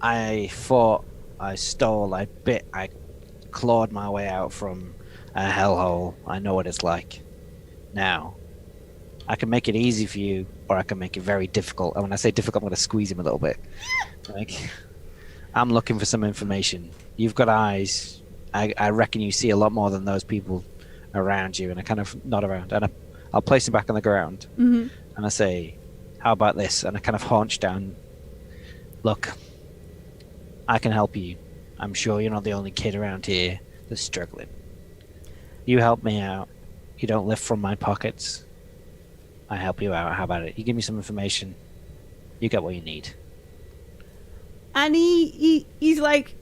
I fought, I stole, I bit, I clawed my way out from a hellhole. I know what it's like. Now, I can make it easy for you, or I can make it very difficult. And when I say difficult, I'm going to squeeze him a little bit. I'm looking for some information. You've got eyes. I reckon you see a lot more than those people around you, and I kind of nod around, and I'll place him back on the ground, Mm-hmm. and I say, "How about this?" And I kind of haunch down. Look, I can help you. I'm sure you're not the only kid around here that's struggling. You help me out. You don't live from my pockets. I help you out. How about it? You give me some information. You get what you need. And he's like,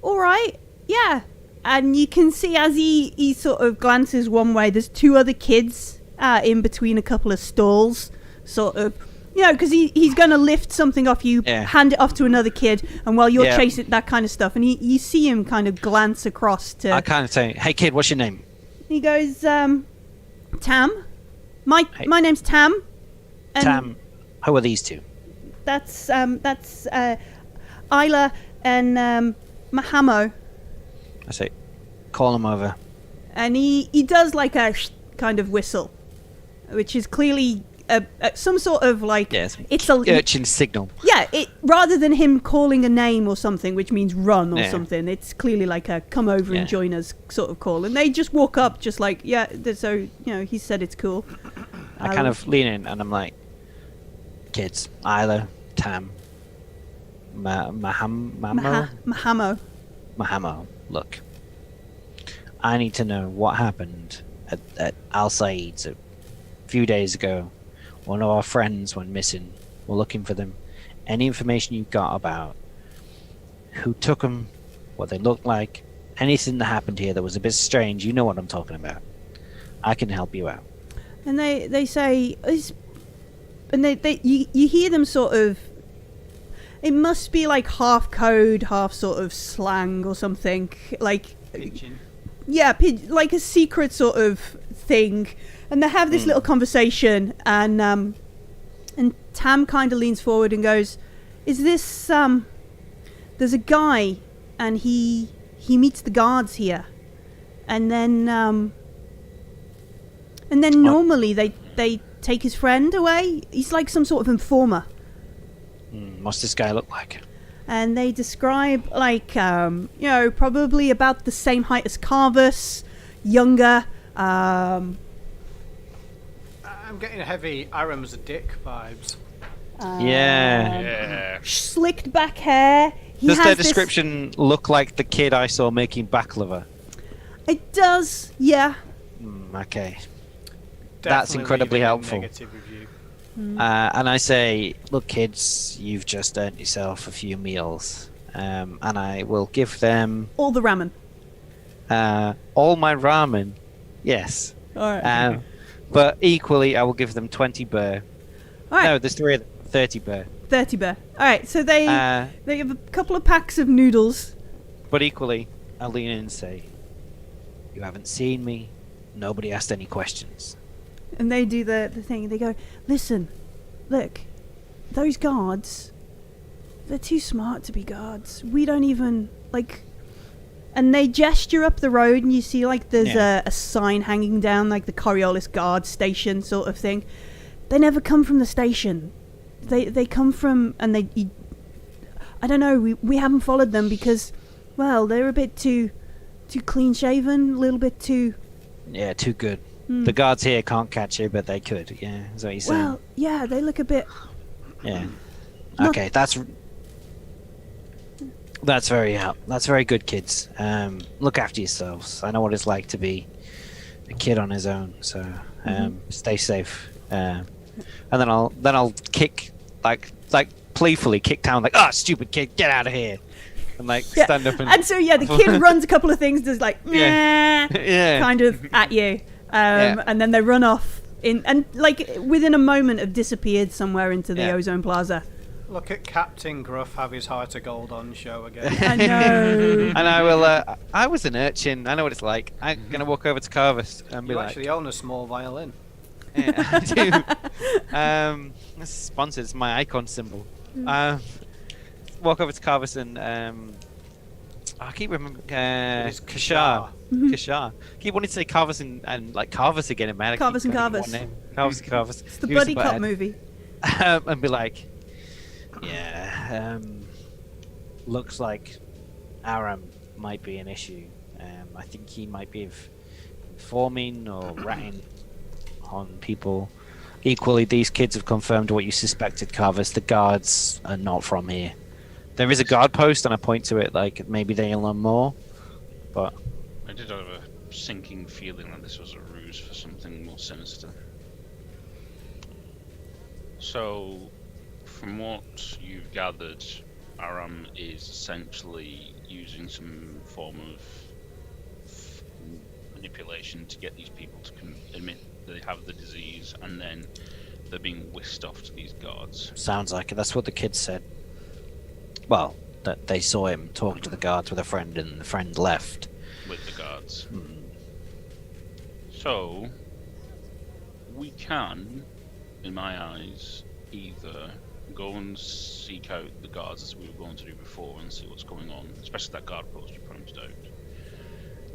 all right, yeah. And you can see as he sort of glances one way, there's two other kids in between a couple of stalls, sort of, because he's going to lift something off you, hand it off to another kid, and while you're chasing that kind of stuff, and you see him kind of glance across to... I kind of say, "Hey kid, what's your name?" He goes, Tam. My name's Tam. And Tam. Who are these two? That's Isla and Mahamo. I say, "Call them over." And he does like a kind of whistle, which is clearly some sort of like it's a urchin signal. Yeah, rather than him calling a name or something, which means run or something, it's clearly like a come over and join us sort of call. And they just walk up, just like so he said it's cool. I kind of lean in and I'm like, "Kids, Isla, Tam, Mahamo, look, I need to know what happened at Al Said's a few days ago. One of our friends went missing. We're looking for them. Any information you've got about who took them, what they looked like, anything that happened here that was a bit strange, you know what I'm talking about. I can help you out." And they say, and you hear them sort of, it must be like half code, half sort of slang or something, like Pigeon. Yeah, like a secret sort of thing. And they have this little conversation, and Tam kind of leans forward and goes, "Is this there's a guy, and he meets the guards here, and then normally they take his friend away. He's like some sort of informer." What's this guy look like? And they describe like probably about the same height as Carvus, younger. I'm getting heavy Aram's a dick vibes. Yeah. Slicked back hair. Does their description look like the kid I saw making baklava? It does, yeah. Okay. Definitely That's incredibly leaving a helpful. Negative review. And I say, "Look, kids, you've just earned yourself a few meals, and I will give them All the ramen. all my ramen. Yes, All right. but equally, I will give them 20 burr. All right. No, there's 30 burr. 30 bear. All right, so they have a couple of packs of noodles. But equally, I'll lean in and say, "You haven't seen me. Nobody asked any questions." And they do the thing. They go, "Listen, look, those guards, they're too smart to be guards. We don't even, like..." And they gesture up the road, and you see, like, there's a sign hanging down, like the Coriolis Guard station sort of thing. They never come from the station. They come from... And I don't know, we haven't followed them because, well, they're a bit too clean-shaven, a little bit too... Yeah, too good. The guards here can't catch you, but they could. Yeah, is that what you're saying? Well, yeah, they look a bit... Yeah. Okay, that's very good, kids. Look after yourselves. I know what it's like to be a kid on his own, so stay safe. And then I'll kick like playfully kick down like, "Oh, stupid kid, get out of here!" And like stand up and so the kid runs a couple of things, does like kind of at you, and then they run off and like within a moment have disappeared somewhere into the Ozone Plaza. Look at Captain Gruff have his heart of gold on show again. I know. And I will. I was an urchin. I know what it's like. I'm gonna walk over to Carvus and be You like, actually own a small violin. Yeah, I do. This is sponsored. It's my icon symbol. Walk over to Carvus and I keep remembering Kashar. Kashar. Keep wanting to say Carvus and like Carvus again in my head. Carvus and Carvus. Carvus and Carvus. It's the buddy cop movie. And be like, looks like Aram might be an issue. I think he might be informing or ratting on people. Equally, these kids have confirmed what you suspected, Carvers. The guards are not from here. There is a guard post, and I point to it like maybe they'll know more, but... I did have a sinking feeling that this was a ruse for something more sinister. So, from what you've gathered, Aram is essentially using some form of manipulation to get these people to admit they have the disease, and then they're being whisked off to these guards. Sounds like it. That's what the kids said. Well, that they saw him talking to the guards with a friend, and the friend left. With the guards. So, we can, in my eyes, either go and seek out the guards as we were going to do before and see what's going on, especially that guard post you pointed out.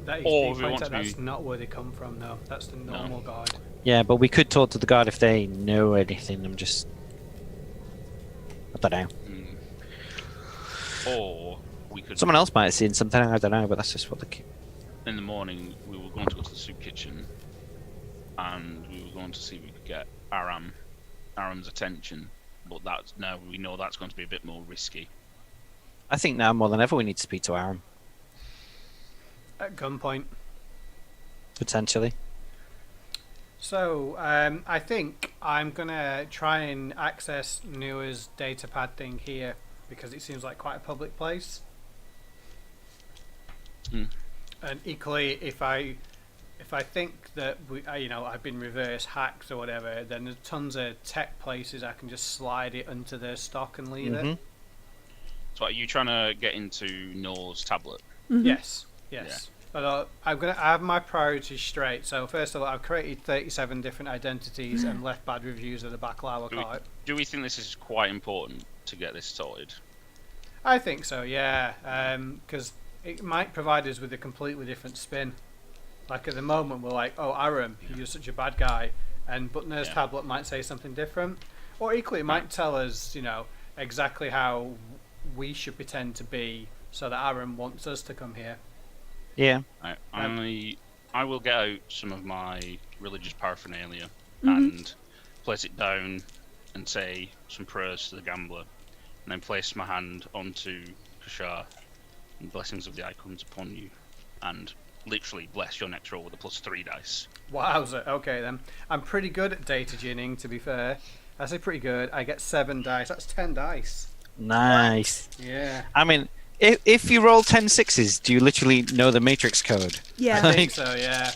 That Or is we want to that's be... not where they come from, though. That's the normal guard. Yeah, but we could talk to the guard if they know anything. I don't know. Or we could... Someone else might have seen something, I don't know, but that's just what the... In the morning, we were going to go to the soup kitchen, and we were going to see if we could get Aram's attention, but that's now we know that's going to be a bit more risky. I think now more than ever we need to speak to Aram. At gunpoint. Potentially. So, I think I'm going to try and access Noor's datapad thing here, because it seems like quite a public place. And equally, if I think that I've been reverse hacked or whatever, then there's tons of tech places I can just slide it into their stock and leave it. So are you trying to get into Noor's tablet? Yes. Yeah. But I have my priorities straight. So first of all, I've created 37 different identities and left bad reviews of the Baklava cart. Do we think this is quite important to get this sorted? I think so, yeah. Because it might provide us with a completely different spin. Like at the moment, we're like, "Oh, Aram, you're such a bad guy," but Noor's tablet might say something different, or equally, it might tell us, exactly how we should pretend to be, so that Aram wants us to come here. Yeah. I will get out some of my religious paraphernalia and place it down and say some prayers to the gambler, and then place my hand onto Kashar, and blessings of the icons upon you, and literally bless your next roll with a +3 dice. Wowza, okay then. I'm pretty good at data ginning, to be fair. I say pretty good. I get 7 dice. That's 10 dice. Nice. Yeah. I mean, if you roll 10 sixes, do you literally know the matrix code? Yeah. I think so, yeah.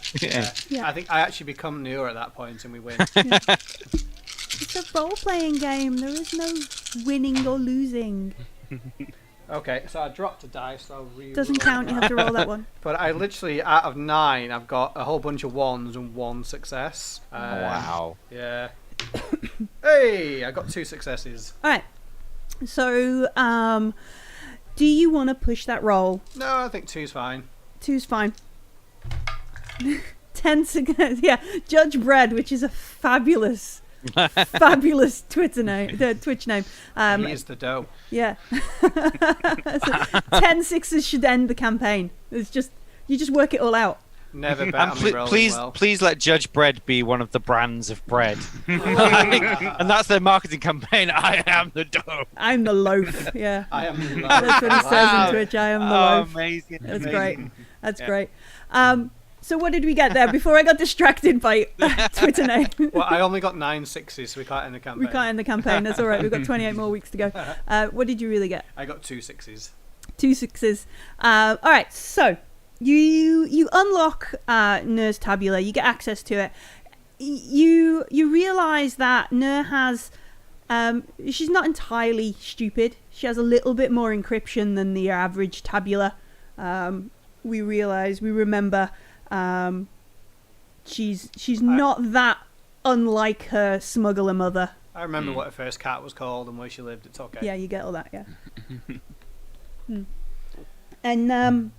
Yeah. I think I actually become Noor at that point and we win. It's a role-playing game. There is no winning or losing. Okay, so I dropped a dice. So I'll Doesn't count. You have to roll that one. But I literally, out of 9, I've got a whole bunch of 1s and 1 success. Wow. Yeah. Hey, I got 2 successes. All right. So, do you want to push that roll? No, I think 2's fine. 2's fine. 10 success. Yeah, Judge Bread, which is a fabulous Twitch name. He is the dough. Yeah. So 10 sixes should end the campaign. It's just you just work it all out. Never bet on me rolling well. Please let Judge Bread be one of the brands of bread. And that's their marketing campaign. I am the dough. I'm the loaf. Yeah. I am the loaf. That's what he says in Twitch. I am the loaf. Amazing. That's great. That's great. So what did we get there before I got distracted by Twitter name? Well, I only got 9 sixes, so we can't end the campaign. We can't end the campaign. That's all right. We've got 28 more weeks to go. What did you really get? I got 2 sixes. 2 sixes. All right. So you unlock Noor's tabula. You get access to it. You realise that Noor has. She's not entirely stupid. She has a little bit more encryption than the average tabula. We remember. She's not that unlike her smuggler mother. I remember what her first cat was called and where she lived. It's okay. Yeah, you get all that. Yeah. And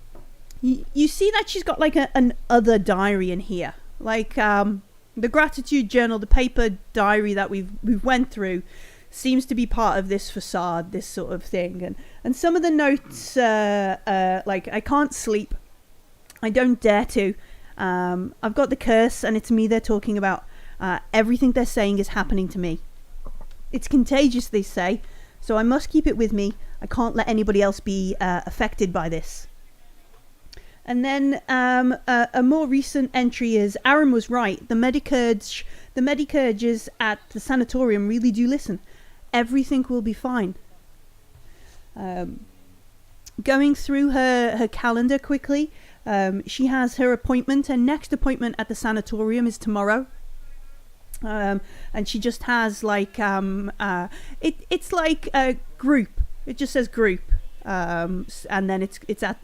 you see that she's got like an other diary in here, like the gratitude journal, the paper diary that we've went through, seems to be part of this facade, this sort of thing. And some of the notes, like I can't sleep. I don't dare to. I've got the curse, and it's me they're talking about. Everything they're saying is happening to me. It's contagious, they say, so I must keep it with me. I can't let anybody else be affected by this. And then a more recent entry is, Aram was right. The Medicurges at the sanatorium really do listen. Everything will be fine. Going through her calendar quickly, she has her appointment. Her next appointment at the sanatorium is tomorrow. And she just has like it's like a group. It just says group, and then it's at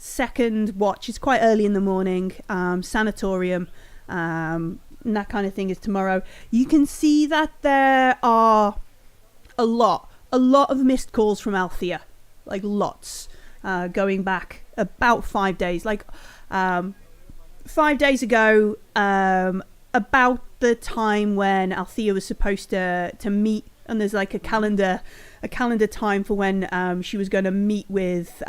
second watch. It's quite early in the morning. Sanatorium, and that kind of thing is tomorrow. You can see that there are a lot of missed calls from Althea, like lots, going back about 5 days. Like 5 days ago, about the time when Althea was supposed to meet, and there's like a calendar time for when she was going to meet with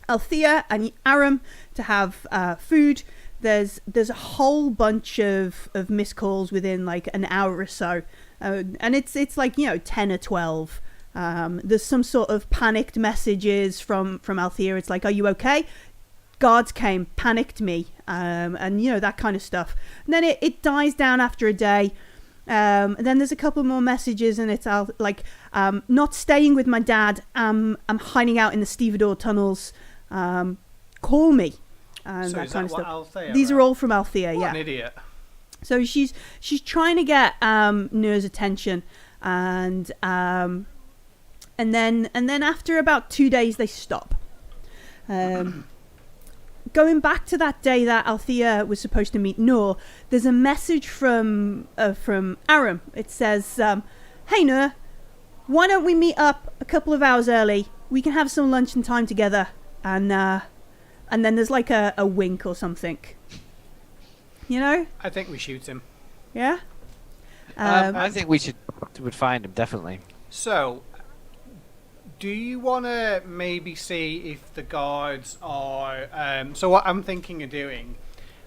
Althea and Aram to have food. There's a whole bunch of missed calls within like an hour or so, and it's like 10 or 12. There's some sort of panicked messages from Althea. It's like, are you okay? Guards came, panicked me, and that kind of stuff. And then it dies down after a day. And then there's a couple more messages, and it's like, not staying with my dad. I'm hiding out in the stevedore tunnels. Call me. And So that is kind that of what stuff. Althea These are wrote? all from Althea. What Yeah. an idiot. So she's trying to get Noor's attention, and then after about 2 days they stop. Going back to that day that Althea was supposed to meet Noor, there's a message from Aram. It says, "Hey Noor, why don't we meet up a couple of hours early? We can have some lunch and time together." And then there's like a wink or something. I think we shoot him. Yeah. I think we would find him, definitely. So, do you want to maybe see if the guards are... so what I'm thinking of doing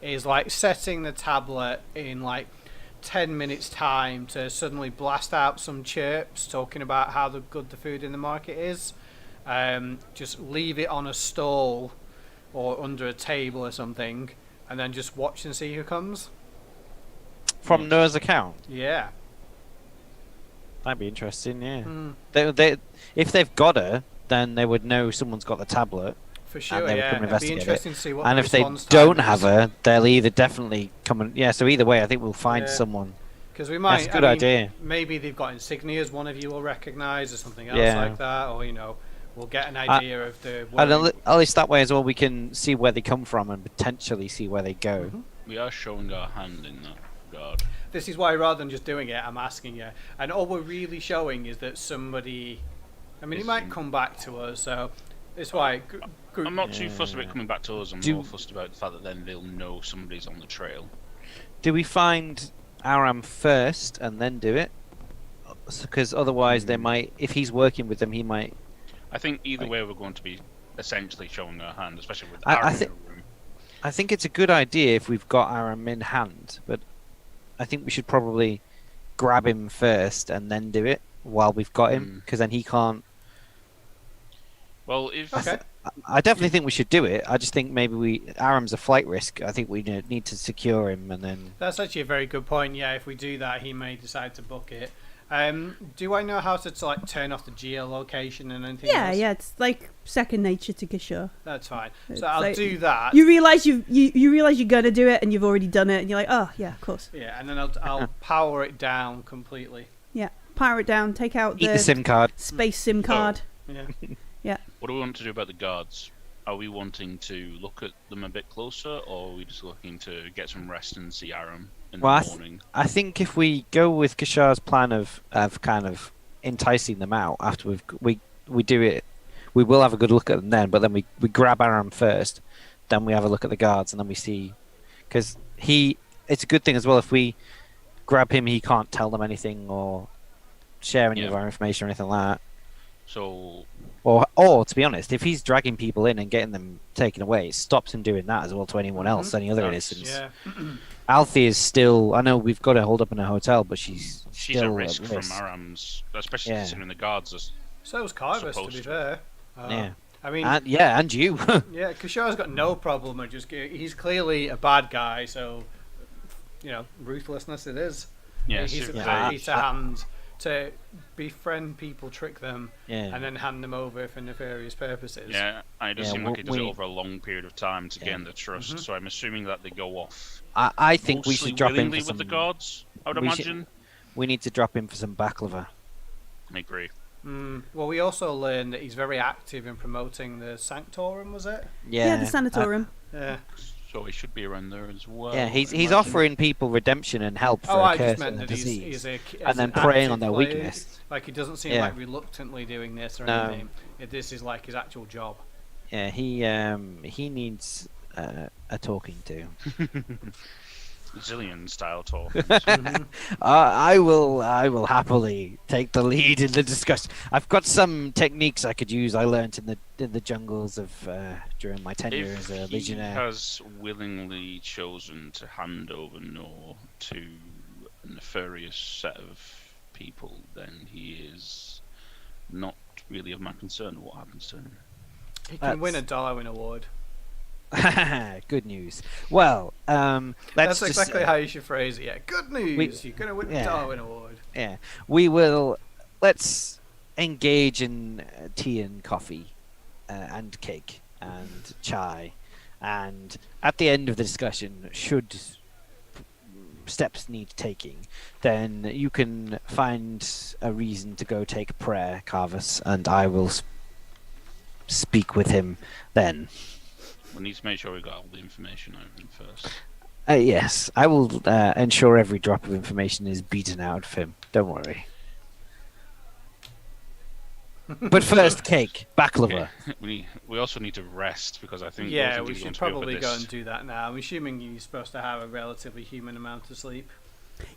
is like setting the tablet in like 10 minutes time to suddenly blast out some chirps talking about how good the food in the market is. Just leave it on a stall or under a table or something, and then just watch and see who comes. From Noah's account? Yeah. That'd be interesting, yeah. They, if they've got her, then they would know someone's got the tablet. For sure, they would yeah. come and It'd be investigate interesting it. to see what And the if they response time don't is. have her, they'll either definitely come and... Yeah, so either way, I think we'll find Yeah. someone. Because we might... That's a good idea. Maybe they've got insignias one of you will recognise or something else Yeah. like that, or, we'll get an idea of the... And at least that way as well, we can see where they come from and potentially see where they go. We are showing our hand in that regard. This is why, rather than just doing it, I'm asking you. And all we're really showing is that somebody... I mean, he might come back to us, so... It's why... I'm not too fussed about coming back to us. I'm Do- more fussed about the fact that then they'll know somebody's on the trail. Do we find Aram first and then do it? Because otherwise they might... If he's working with them, he might... I think either way we're going to be essentially showing our hand, especially with I Aaron in thi- the room. I think it's a good idea if we've got Aram in hand, but I think we should probably grab him first and then do it while we've got him, because then he can't... Well, if Okay. I definitely think we should do it. I just think maybe Aram's a flight risk. I think we need to secure him and then... That's actually a very good point. Yeah, if we do that, he may decide to book it. Do I know how to like turn off the geolocation and anything Yeah, else? yeah. It's like second nature to Kishore. That's fine. It's So I'll like- do that. You realize you realize you're gonna do it, and you've already done it, and you're like, oh yeah, of course. Yeah, and then I'll power it down completely. Yeah, power it down, take out Eat the SIM card. space SIM card. Yeah. what do we want to do about the guards? Are we wanting to look at them a bit closer, or are we just looking to get some rest and see Aram in Well, the morning? I think if we go with Kishar's plan of kind of enticing them out after we do it, we will have a good look at them then. But then we grab Aram first, then we have a look at the guards, and then we see, because it's a good thing as well if we grab him, he can't tell them anything or share any of Yeah. our information or anything like that. So Or to be honest, if he's dragging people in and getting them taken away, it stops him doing that as well to anyone else, any other innocents. Yeah. Althea is still. I know we've got her hold up in a hotel, but she's she's still at risk from Aram's, especially considering the guards are. So's Kyrus, to be fair. yeah. I mean, and you. yeah, Kishara's got no problem. He's clearly a bad guy, so ruthlessness it is. Yeah, he's ready to hand to befriend people, trick them, and then hand them over for nefarious purposes. Yeah, and it does seem like he does it over a long period of time to gain the trust. So I'm assuming that they go off. I think we should drop in for some. With the guards, I would imagine. We need to drop in for some baklava. I agree. Well, we also learned that he's very active in promoting the Sanctorum, was it? Yeah, the Sanatorium. Yeah. So he should be around there as well. Yeah, he's offering people redemption and help for a curse and a disease, and then preying on their weakness. Like he doesn't seem like reluctantly doing this or anything. This is like his actual job. Yeah, he needs a talking to. Zillion style talk. I will happily take the lead in the discussion. I've got some techniques I could use. I learnt in the jungles of during my tenure as a legionnaire. He has willingly chosen to hand over Noor to a nefarious set of people, then he is not really of my concern what happens to him. He can win a Darwin Award. Good news. Well, that's exactly how you should phrase it. Yeah, good news. You're going to win the Darwin Award. Yeah, we will. Let's engage in tea and coffee, and cake and chai, and at the end of the discussion, should steps need taking, then you can find a reason to go take prayer, Carvus, and I will speak with him then. We need to make sure we got all the information out of him first. Yes, I will ensure every drop of information is beaten out of him. Don't worry. But first, cake, baklava. We also need to rest because I think we should probably go and do that now. I'm assuming you're supposed to have a relatively human amount of sleep.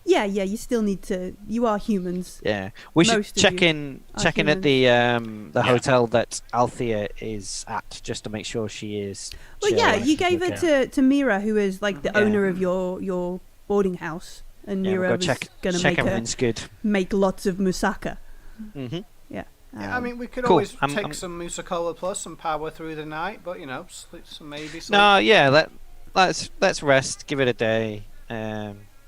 Yeah, you still need to. You are humans. Yeah, we should check in at the hotel that Althea is at, just to make sure she is. Well, yeah, you gave it to Mira, who is like the owner of your boarding house, and Mira was going to make lots of moussaka. Mm-hmm. Yeah. I mean, we could always take some Mussa Kula Plus and power through the night, but maybe. Sleep. No, yeah, let's rest, give it a day.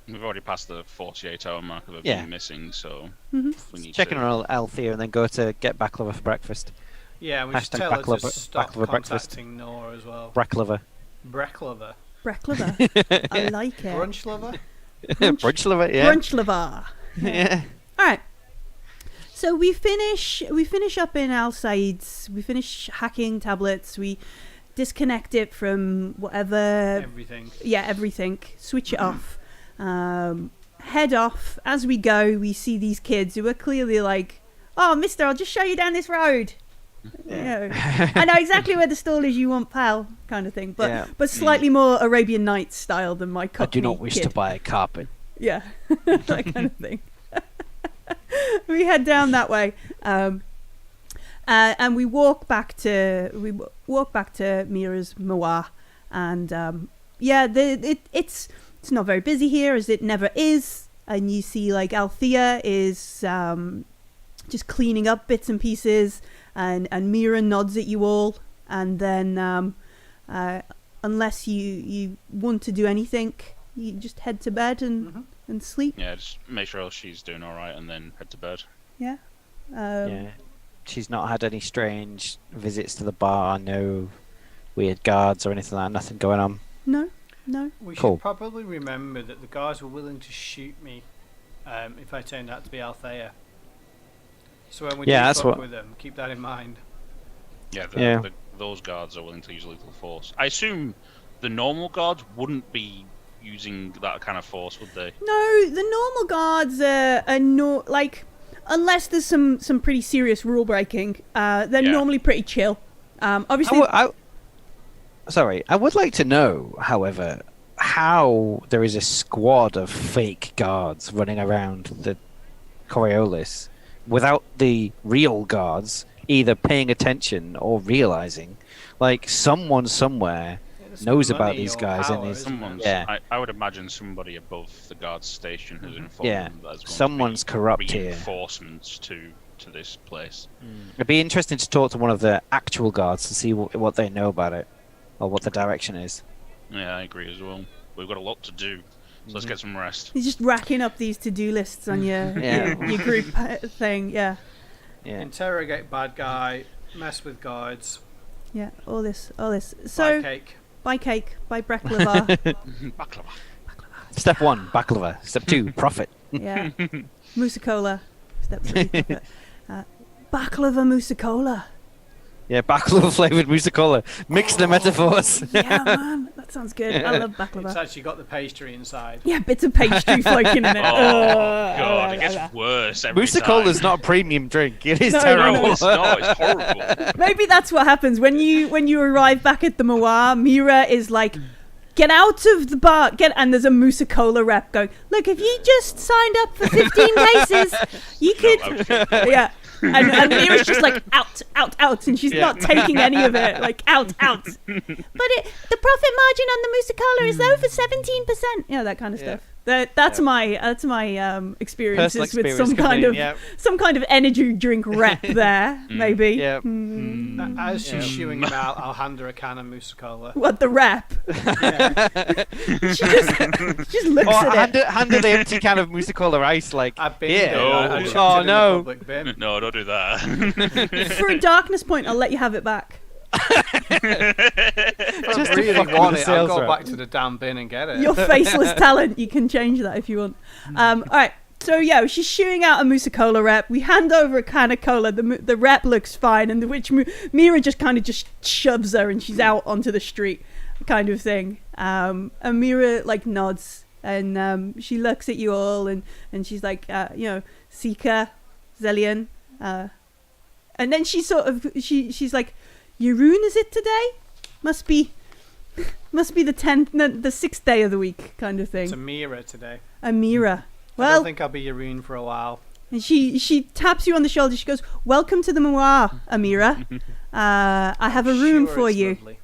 We've already passed the 48-hour mark of being missing, so we need check in on Althea and then go to get baklava for breakfast. Yeah, we should tell her to stop contacting Noor as well. Baklava. Breklava. I like it. Brunch lover? Brunch lover, yeah. Brunch lover. Yeah. Alright. So we finish up in Al Said's. We finish hacking tablets. We disconnect it from whatever. Everything. Yeah, everything. Switch it off. Head off. As we go, we see these kids who are clearly like, "Oh, mister, I'll just show you down this road. I know exactly where the stall is you want, pal," kind of thing. But slightly more Arabian Nights style than my Cockney I do not wish to buy a carpet. Yeah, that kind of thing. We head down that way, and we walk back to Mira's Mawar, and it's not very busy here, as it never is. And you see, like, Althea is just cleaning up bits and pieces, and Mira nods at you all. And then, unless you want to do anything, you just head to bed and sleep. Yeah, just make sure she's doing all right, and then head to bed. Yeah. She's not had any strange visits to the bar. No weird guards or anything like that. Nothing going on. No. We should probably remember that the guards were willing to shoot me if I turned out to be Althea. So when we do talk with them, keep that in mind. Yeah, those guards are willing to use lethal force. I assume the normal guards wouldn't be using that kind of force, would they? No, the normal guards are not, like, unless there's some pretty serious rule breaking, they're normally pretty chill. Obviously, I would like to know, however, how there is a squad of fake guards running around the Coriolis without the real guards either paying attention or realizing. Like someone somewhere knows about these guys and is I would imagine somebody above the guard's station has informed them that there's going someone's to be corrupt here. reinforcements to this place. It'd be interesting to talk to one of the actual guards to see what they know about it, or what the direction is. Yeah, I agree as well. We've got a lot to do, so let's get some rest. You're just racking up these to-do lists on your group thing. Yeah. Interrogate bad guy, mess with guards. Yeah, all this. So Buy cake. buy cake, buy baklava. Baklava. Step 1, baklava. Step 2, profit. Yeah. Mussa Kula. Step 3, profit. Baklava Mussa Kula. Yeah, baklava flavored Mussa Kula. Mix the metaphors. Yeah, man, that sounds good. I love baklava. It's actually got the pastry inside. Yeah, bits of pastry floating in it. Oh god, it gets worse every Mussa time. Kola's not a premium drink. It is No, terrible. No, it's not. It's horrible. Maybe that's what happens when you arrive back at the Moa. Mira is like, get out of the bar, and there's a Mussa Kula rep going, look, if you just signed up for 15 cases, you could, yeah. And Mira's just like, out, and she's not taking any of it, like, out. But the profit margin on the Mussa Kula is over 17%. Yeah, that kind of stuff. That's my experiences with some kind of energy drink rep there, maybe. Yeah. As she's shooing him out, I'll hand her a can of Mussa Kula. What, the rep? She just looks at it. Hand her the empty can of Mussa Kula ice, like, I've been here. I chucked Oh, it in the no. public bin. No, don't do that. For a darkness point, I'll let you have it back. If I really want it, I'll go back to the damn bin and get it. Your faceless talent, you can change that if you want. All right. So yeah, she's shooing out a Mussa Kula rep. We hand over a can of cola. The rep looks fine, and Mira just kind of just shoves her, and she's out onto the street, kind of thing. And Mira like nods, and she looks at you all, and she's like, Sika, Zelian, and then she sort of she's like, Yaroon, is it today? Must be the 10th, the 6th day of the week, kind of thing. It's Amira today. Amira. I don't think I'll be Yaroon for a while. And she taps you on the shoulder. She goes, "Welcome to the Moa, Amira. I have a room for you." Lovely.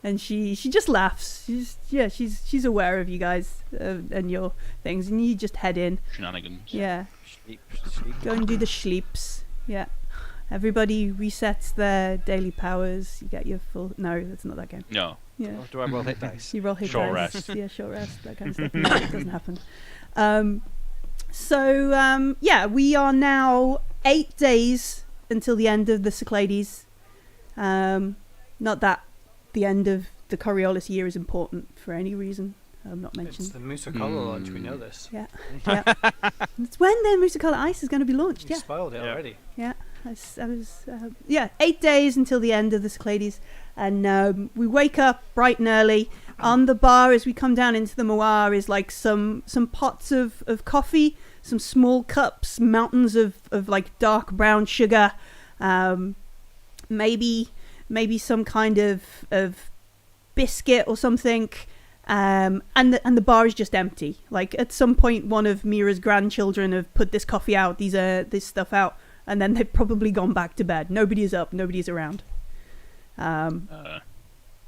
And she just laughs. She's aware of you guys and your things, and you just head in. Shenanigans. Yeah. Sleep. Go and do the sleeps. Yeah. Everybody resets their daily powers. You get your full. No, that's not that game. No. Yeah. Or do I roll hit dice? You roll hit Short dice. rest. Yeah, short rest. That kind of stuff. No, it doesn't happen. We are now 8 days until the end of the Cyclades. Not that the end of the Coriolis year is important for any reason. I'm not mentioned. It's the Mussa Kula launch, we know this. Yeah. It's when the Mussa Kula Ice is going to be launched. You Yeah. spoiled it already. Yeah. I was 8 days until the end of the Cyclades, and we wake up bright and early. On the bar as we come down into the Moa is like some pots of coffee, some small cups, mountains of like dark brown sugar, maybe some kind of biscuit or something, and the bar is just empty. Like at some point one of Mira's grandchildren have put this coffee out, this stuff out, and then they've probably gone back to bed. Nobody is up, nobody's around.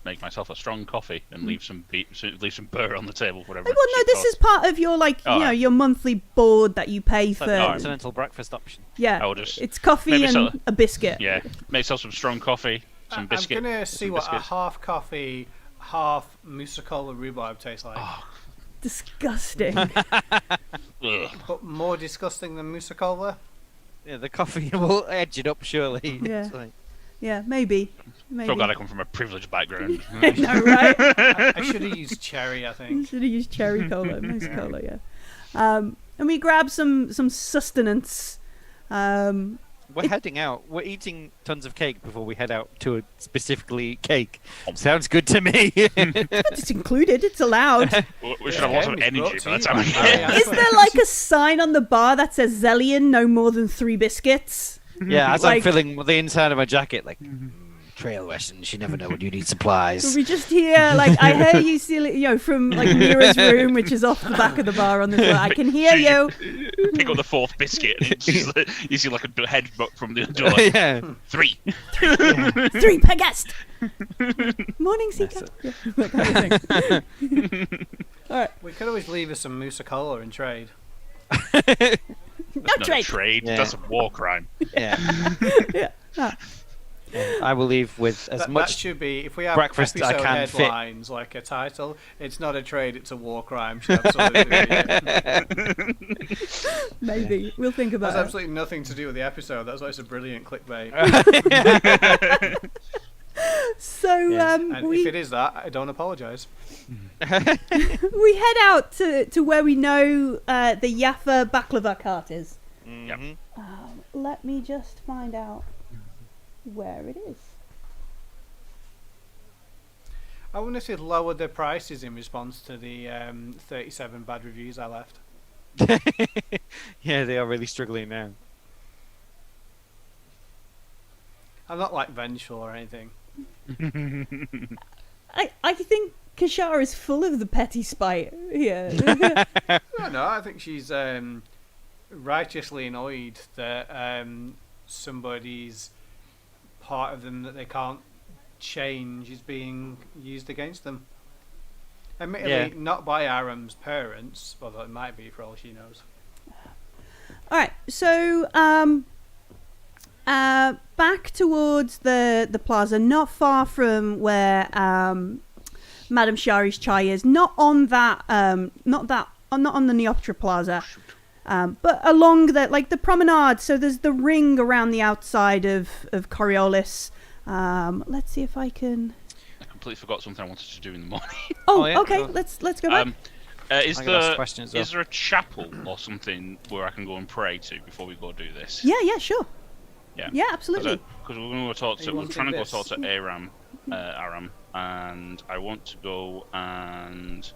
Make myself a strong coffee and leave some burr on the table, whatever. Well, no, this is part of your your monthly board that you pay for. Continental breakfast option. Yeah, I will just it's coffee and a biscuit. Yeah, make yourself some strong coffee, some biscuit. I'm gonna see what a biscuit. half coffee, half Mussa Kula rhubarb tastes like. Disgusting. Ugh. But more disgusting than Mussa Kula. Yeah, the coffee will edge it up, surely. Yeah. It's like- Yeah, maybe. So glad I come from a privileged background. I know, right? I should have used cherry, I You think. should have used cherry cola, Mussa Kula, yeah. And we grab some sustenance. We're heading out. We're eating tons of cake before we head out to a specifically cake. Sounds good to me. It's included. It's allowed. We should have lots of It's brought energy to by the you time we by get. Marianne Is there like a sign on the bar that says Zelian, no more than 3 biscuits? Yeah, as Like- I'm filling the inside of my jacket, like, Trail Westons, you never know when you need supplies. We just hear, like, I hear you, from, like, Mira's room, which is off the back of the bar on the floor. I can hear you. Pick up the fourth biscuit, and you see, like, a head from the door. Yeah. 3. 3 per guest. Morning, Seeker. All right. We could always leave us some Mussa Kula in trade. No trade. Yeah. That's a war crime. Yeah. Yeah. I will leave with as That much should be, if we have breakfast I episode can fit. headlines like a title, it's not a trade, it's a war crime. Should absolutely be it. Maybe. We'll think about That's it. absolutely nothing to do with the episode. That's why it's a brilliant clickbait. So, And we if it is that, I don't apologise. we head out to where we know the Yafa baklava cart is. Yep. Let me just find out where it is. I wonder if they'd lowered their prices in response to the 37 bad reviews I left. Yeah, they are really struggling now. I'm not like vengeful or anything. I think Kashara is full of the petty spite here. No, I think she's righteously annoyed that somebody's part of them that they can't change is being used against them. Admittedly, not by Aram's parents, although it might be for all she knows. Alright, so back towards the plaza, not far from where Madame Shari's chai is, not on that not on the Neoptra Plaza. But along the promenade, so there's the ring around the outside of Coriolis. Let's see if I can. I completely forgot something I wanted to do in the morning. Yeah, okay. sure. Let's go back. Is I could ask a question as well. there a chapel or something where I can go and pray to before we go do this? Yeah, sure. Yeah. Yeah, absolutely. Because we're going to talk to. You We're wanted trying to go this? talk to Aram, and I want to go and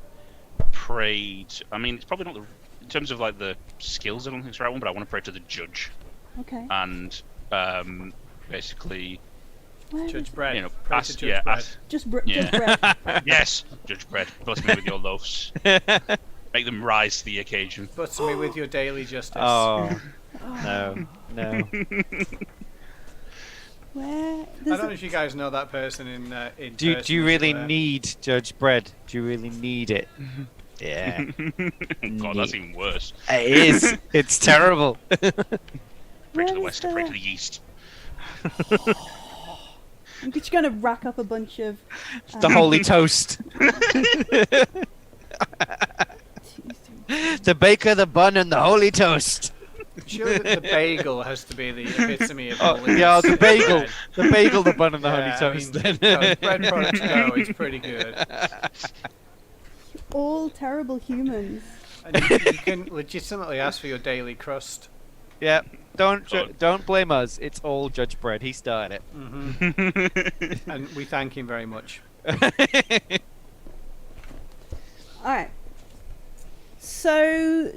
pray. I mean, it's probably not in terms of like the skills. I don't think it's the right one, but I want to pray to the judge Okay. and basically, Where is Judge it? Bread. you know, Pray ask, to Judge Bread. Just Yeah. bread. yes, Judge Bread, bless me with your loaves, make them rise to the occasion. Butter me with your daily justice. Oh, no. Where? I don't know if you guys know that person in Do person, you really but, need Judge Bread? Do you really need it? Yeah. God, that's even worse. It is. It's terrible. Pray to Where the is west, pray to the east. I'm just going to rack up a bunch of... The holy toast. The baker, the bun, and the holy toast. Surely the bagel has to be the epitome of holiness. Yeah, the bagel. Bread. The bagel, the bun, and the Yeah, holy toast. I mean, no, bread products go, it's pretty good. All terrible humans. And you can legitimately ask for your daily crust. Yeah. Don't God. don't blame us. It's all Judge Bread. He started it. And we thank him very much. Alright. So,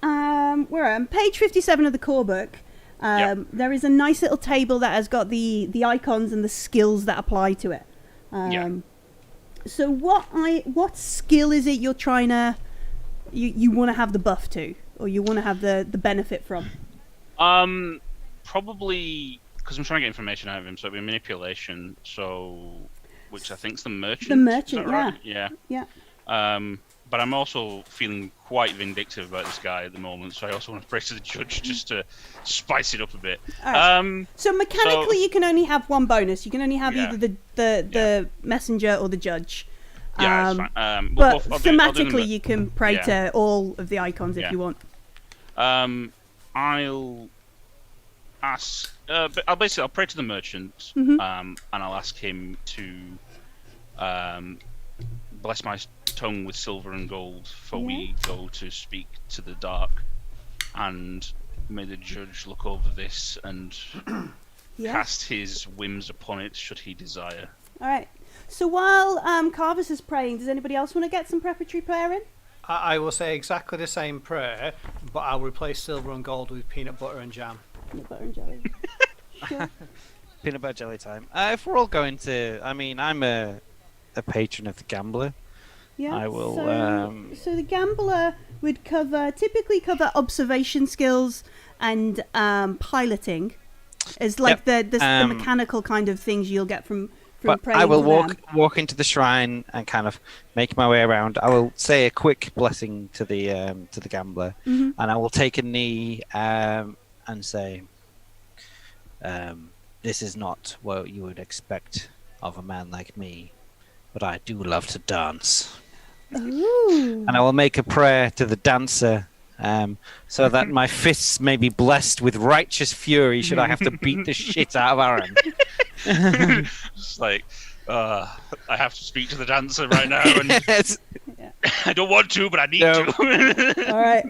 where am I? Page 57 of the core book. Yep. There is a nice little table that has got the icons and the skills that apply to it. Yeah. So what skill is it you're trying to you want to have the buff to, or you want to have the benefit from? Probably because I'm trying to get information out of him, so it'll be manipulation. So, which I think's the merchant. The merchant, is that right? Yeah. Yeah. But I'm also feeling quite vindictive about this guy at the moment, so I also want to pray to the judge just to spice it up a bit. Alright. So mechanically, you can only have one bonus. You can only have Yeah. either the messenger or the judge. Yeah, it's fine. But I'll do thematically, them, you can pray yeah. to all of the icons if Yeah. you want. I'll ask. I'll pray to the merchant, Mhm. and I'll ask him to bless my tongue with silver and gold, for we go to speak to the dark, and may the judge look over this and Yeah. cast his whims upon it, should he desire. All right. So while Carvis is praying, does anybody else want to get some preparatory prayer in? I will say exactly the same prayer, but I'll replace silver and gold with peanut butter and jam. Peanut butter and jelly. Sure. peanut butter jelly time. If we're all going to, I mean, I'm a patron of the Gambler. Yeah. I will. So the Gambler would typically cover observation skills and piloting, as like the mechanical kind of things you'll get from But praying I will to them. walk into the shrine and kind of make my way around. I will say a quick blessing to the Gambler, Mhm. and I will take a knee and say, "This is not what you would expect of a man like me, but I do love to dance." Ooh. And I will make a prayer to the dancer, so that my fists may be blessed with righteous fury should I have to beat the shit out of Aram. It's like, I have to speak to the dancer right now, and Yes. I don't want to, but I need No. to. All right.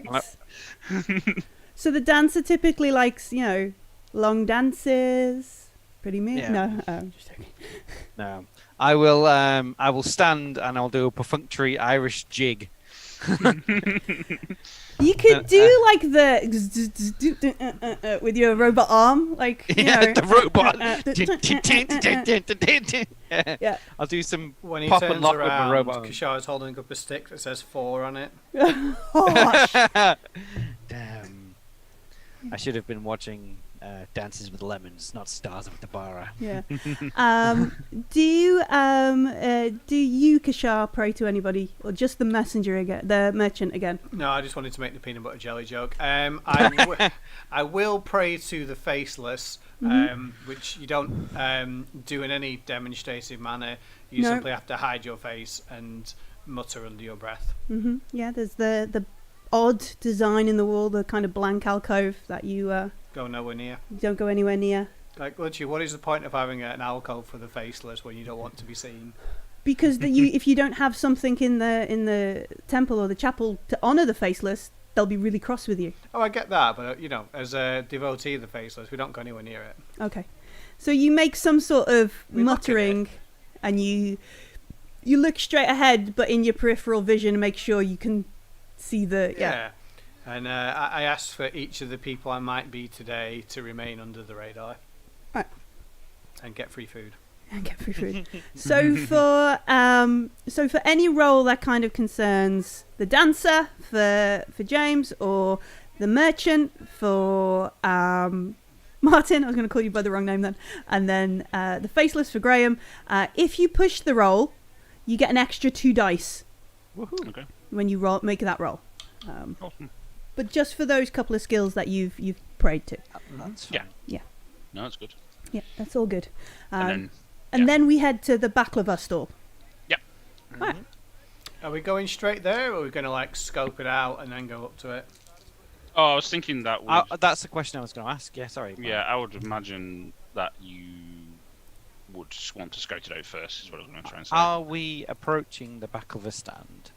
So the dancer typically likes, long dances. Pretty mean. Yeah. No, I'm just joking. No, I will stand and I'll do a perfunctory Irish jig. You could do like the with your robot arm, like The robot. Yeah. I'll do some When he pop and turns lock with my around, robot. Kashar's holding up a stick that says 4 on it. Oh, Damn. I should have been watching Dances with Lemons, not Stars with the Bara. yeah. Do you, Kashar, pray to anybody, or just the messenger again, the merchant again? No, I just wanted to make the peanut butter jelly joke. I will pray to the faceless, which you don't do in any demonstrative manner. You No. simply have to hide your face and mutter under your breath. Yeah, there's the odd design in the wall, the kind of blank alcove that you Go nowhere near. don't go anywhere near. Like, literally, what is the point of having an alcove for the faceless when you don't want to be seen? Because if you don't have something in the temple or the chapel to honour the faceless, they'll be really cross with you. Oh, I get that, but as a devotee of the faceless, we don't go anywhere near it. Okay, so you make some sort of We look at muttering, and you look straight ahead, but in your peripheral vision, make sure you can see the Yeah. And I asked for each of the people I might be today to remain under the radar. Right. And get free food. and get free food. So for any role that kind of concerns the dancer for James, or the merchant for Martin, I was going to call you by the wrong name then, and then the faceless for Graham. If you push the roll, you get an extra 2 dice Woohoo. Okay. when you make that roll. Awesome. But just for those couple of skills that you've prayed to. That's Yeah. fine. No, that's good. Yeah, that's all good. And And yeah. then we head to the baklava stall. Yep. Right. Are we going straight there, or are we going to scope it out and then go up to it? Oh, I was thinking that would... That's the question I was going to ask. Yeah, sorry. Yeah, I would imagine that you would want to scout it out first, is what I was going to try and say. Are we approaching the back of the stand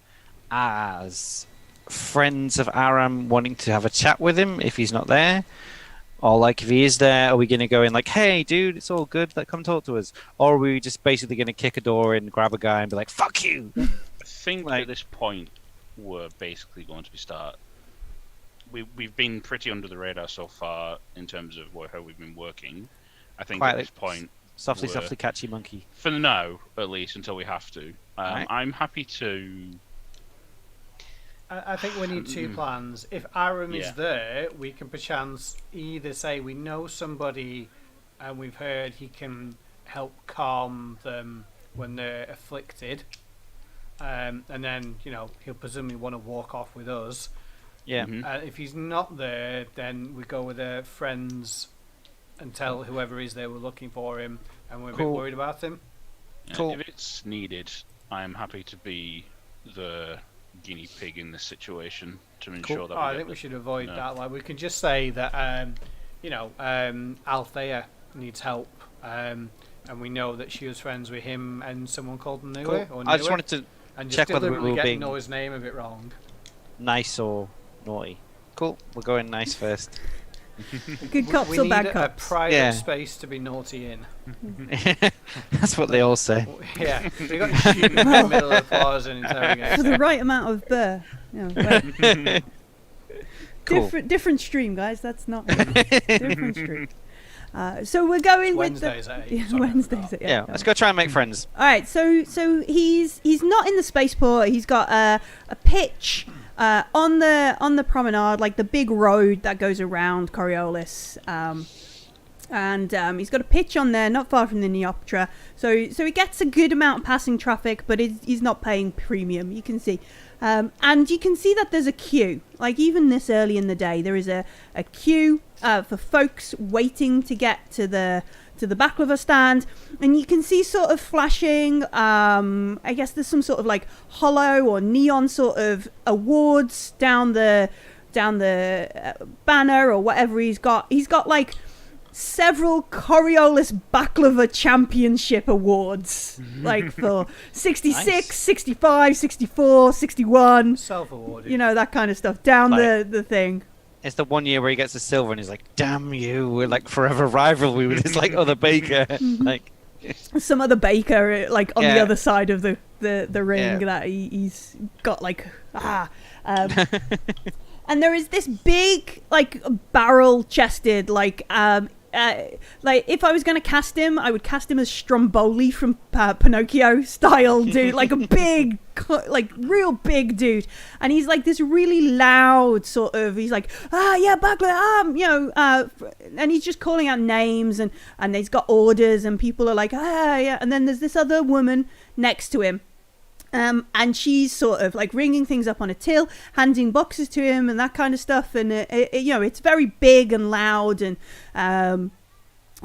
as friends of Aram wanting to have a chat with him if he's not there? Or if he is there, are we going to go in hey dude, it's all good, come talk to us? Or are we just basically going to kick a door in, grab a guy and be like, fuck you? I think at this point we're basically going to we've been pretty under the radar so far in terms of how we've been working. I think Quietly. at this point, Softly, catchy monkey. for now at least, until we have to, Right. I'm happy to... I think we need 2 plans. If Aram Yeah. is there, we can perchance either say we know somebody and we've heard he can help calm them when they're afflicted, and then he'll presumably want to walk off with us. Yeah. Mhm. If he's not there, then we go with our friends and tell whoever is there we're looking for him, and we're a bit Cool. worried about him. Yeah, Cool. if it's needed, I'm happy to be the guinea pig in this situation to ensure that I we think we should avoid no. that. We can just say that Althea needs help, and we know that she was friends with him and someone called Noor. Cool. I just wanted to and check just whether we deliberately were get being Noor's name a bit wrong. nice or naughty. Cool. We're going nice first. Good cops we or need bad a cops? private Yeah. space to be naughty in. That's what they all say. Yeah, we got to shoot in the middle of the plaza and interrogate. For the right amount of burr. Cool. Different stream, guys. That's not different stream. So we're going with Wednesdays at 8. Yeah, Sorry, Wednesdays. Yeah, let's go try and make friends. All right, so he's not in the spaceport. He's got a pitch on the promenade, like the big road that goes around Coriolis. And he's got a pitch on there, not far from the Neopatra. So he gets a good amount of passing traffic, but he's not paying premium. You can see. And you can see that there's a queue. Like even this early in the day, there is a queue for folks waiting to get to the baklava stand, and you can see sort of flashing. I guess there's some sort of like hollow or neon sort of awards down the banner or whatever he's got. He's got like several Coriolis Baklava Championship awards, like for 66, Nice. 65, 64, 61, Self-awarded. you know, that kind of stuff down Like- the thing. It's the one year where he gets the silver and he's like, "Damn you! We're like forever rivalry with this like other baker." Like, Some other baker, like on the Yeah. other side of the ring, Yeah. that he's got like and there is this big like barrel-chested like if I was going to cast him, I would cast him as Stromboli from Pinocchio style dude, like a big, like real big dude. And he's like this really loud sort of, he's like, yeah, Baklava, you know, and he's just calling out names and he's got orders and people are like, yeah. And then there's this other woman next to him. And she's sort of like ringing things up on a till, handing boxes to him and that kind of stuff. And, you know, it's very big and loud and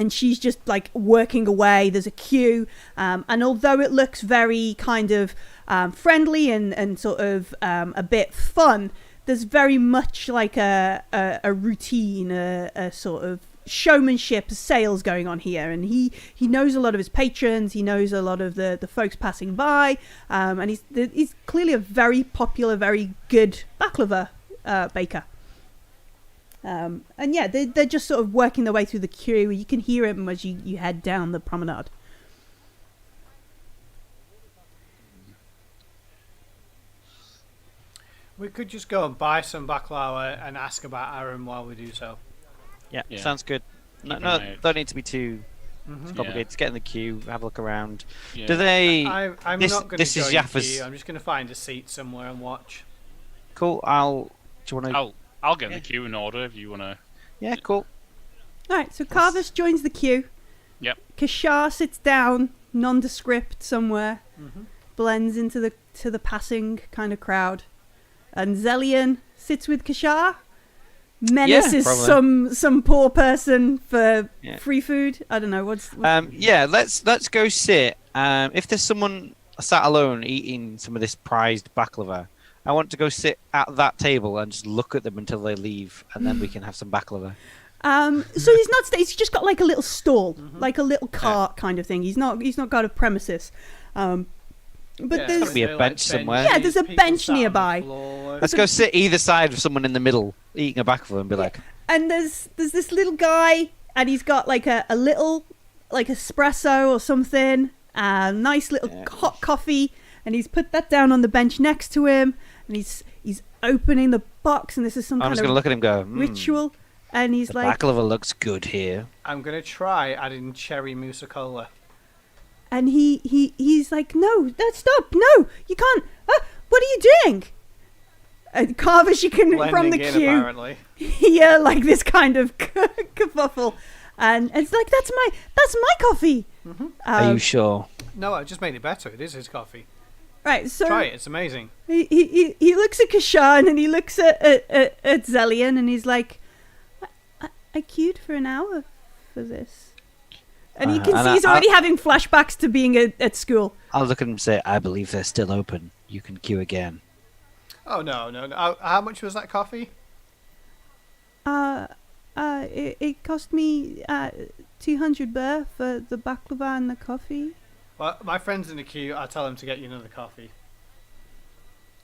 she's just like working away. There's a queue. And although it looks very kind of friendly and sort of a bit fun, there's very much like a routine, a sort of showmanship sales going on here, and he knows a lot of his patrons, he knows a lot of the folks passing by, and he's clearly a very popular, very good baklava baker. And yeah, they're just sort of working their way through the queue. You can hear him as you head down the promenade. We could just go and buy some baklava and ask about Aram while we do so. yeah, Yeah. sounds good. No, Keep an eye out. don't need to be too Mhm. complicated. Just get in the queue, have a look around. Yeah. Do they? I'm this- not going this to is join the Yafa's- queue. I'm just going to find a seat somewhere and watch. Cool. Do you want to? I'll get in the queue in order if you want to. Yeah, cool. All right, so Carvis joins the queue. Yep. Kashar sits down, nondescript somewhere, Mhm. blends into the passing kind of crowd, and Zelian sits with Kashar, menaces probably. some poor person for Yeah. free food. I don't know what's Yeah, let's go sit. If there's someone sat alone eating some of this prized baklava, I want to go sit at that table and just look at them until they leave, and then we can have some baklava. So he's not. He's just got like a little stall, like a little cart kind of thing. He's not got a premises. But Yeah, there's Be a like bench somewhere. Yeah, there's a people bench sat on the nearby. floor. Let's go sit either side of someone in the middle eating a baklava and be like, and there's this little guy, and he's got like a little like espresso or something, nice little hot coffee, and he's put that down on the bench next to him, and he's opening the box, and this is some I'm kind just of gonna look at him and go, ritual, and he's the like, baklava looks good here. I'm going to try adding cherry Mussa Kula. and he's like, no, stop, no, you can't. What are you doing? And Carvis, you can from Blending the in, queue apparently. hear like this kind of kerfuffle, and it's like that's my coffee. Are you sure? No, I just made it better. It is his coffee. Right, so Try it. It's amazing. he looks at Kashan and he looks at Zelian and he's like, I queued for an hour for this. And you can and see he's already having flashbacks to being at school. I'll look at him and say, I believe they're still open. You can queue again. Oh, no. How much was that coffee? It cost me 200 birr for the baklava and the coffee. Well, my friend's in the queue. I'll tell him to get you another coffee.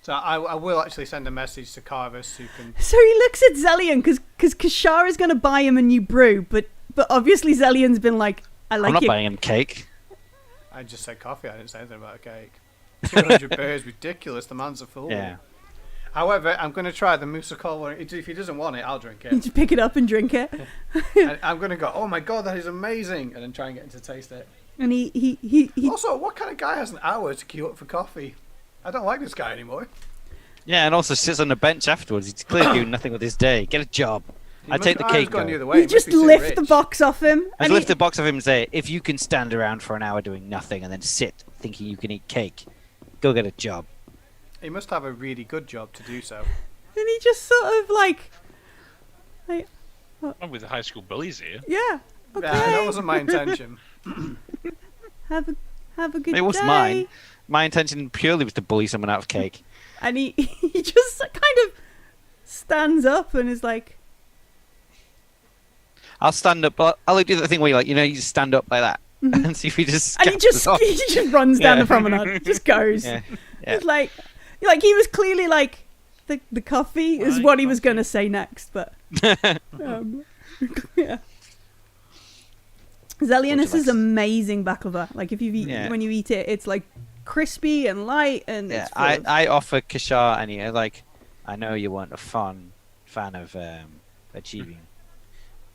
So I will actually send a message to Carvis who can... So he looks at Zelian because Kashar is going to buy him a new brew, but obviously Zelian's been like, I like I'm not your buying him cake. I just said coffee. I didn't say anything about a cake. 200 beer is ridiculous. The man's a fool. Yeah. However, I'm going to try the Mussa Kula. If he doesn't want it, I'll drink You it. just pick it up and drink it. And I'm going to go, oh my god, that is amazing, and then try and get him to taste it. And he Also, what kind of guy has an hour to queue up for coffee? I don't like this guy anymore. Yeah, and also sits on the bench afterwards. He's clearly doing nothing with his day. Get a job. I'd take the cake. Going the other way. you just lift the box off him. I'd lift the box off him and say, if you can stand around for an hour doing nothing and then sit thinking you can eat cake, go get a job. He must have a really good job to do so. And he just sort of like I'm with the high school bullies here. yeah. Okay. Yeah, that wasn't my intention. Have a good day. It wasn't mine. My intention purely was to bully someone out of cake. And he just kind of stands up and is like, I'll stand up. I'll do the thing where you just stand up like that and see if he just. and he just runs down the promenade. He just goes. Yeah. It's like he was clearly like the coffee is what he was going to say next, but yeah. Zellian, this is amazing baklava. Like if you eat when you eat it, it's like crispy and light and Yeah, it's I offer Kashar any I know you weren't a fan of achieving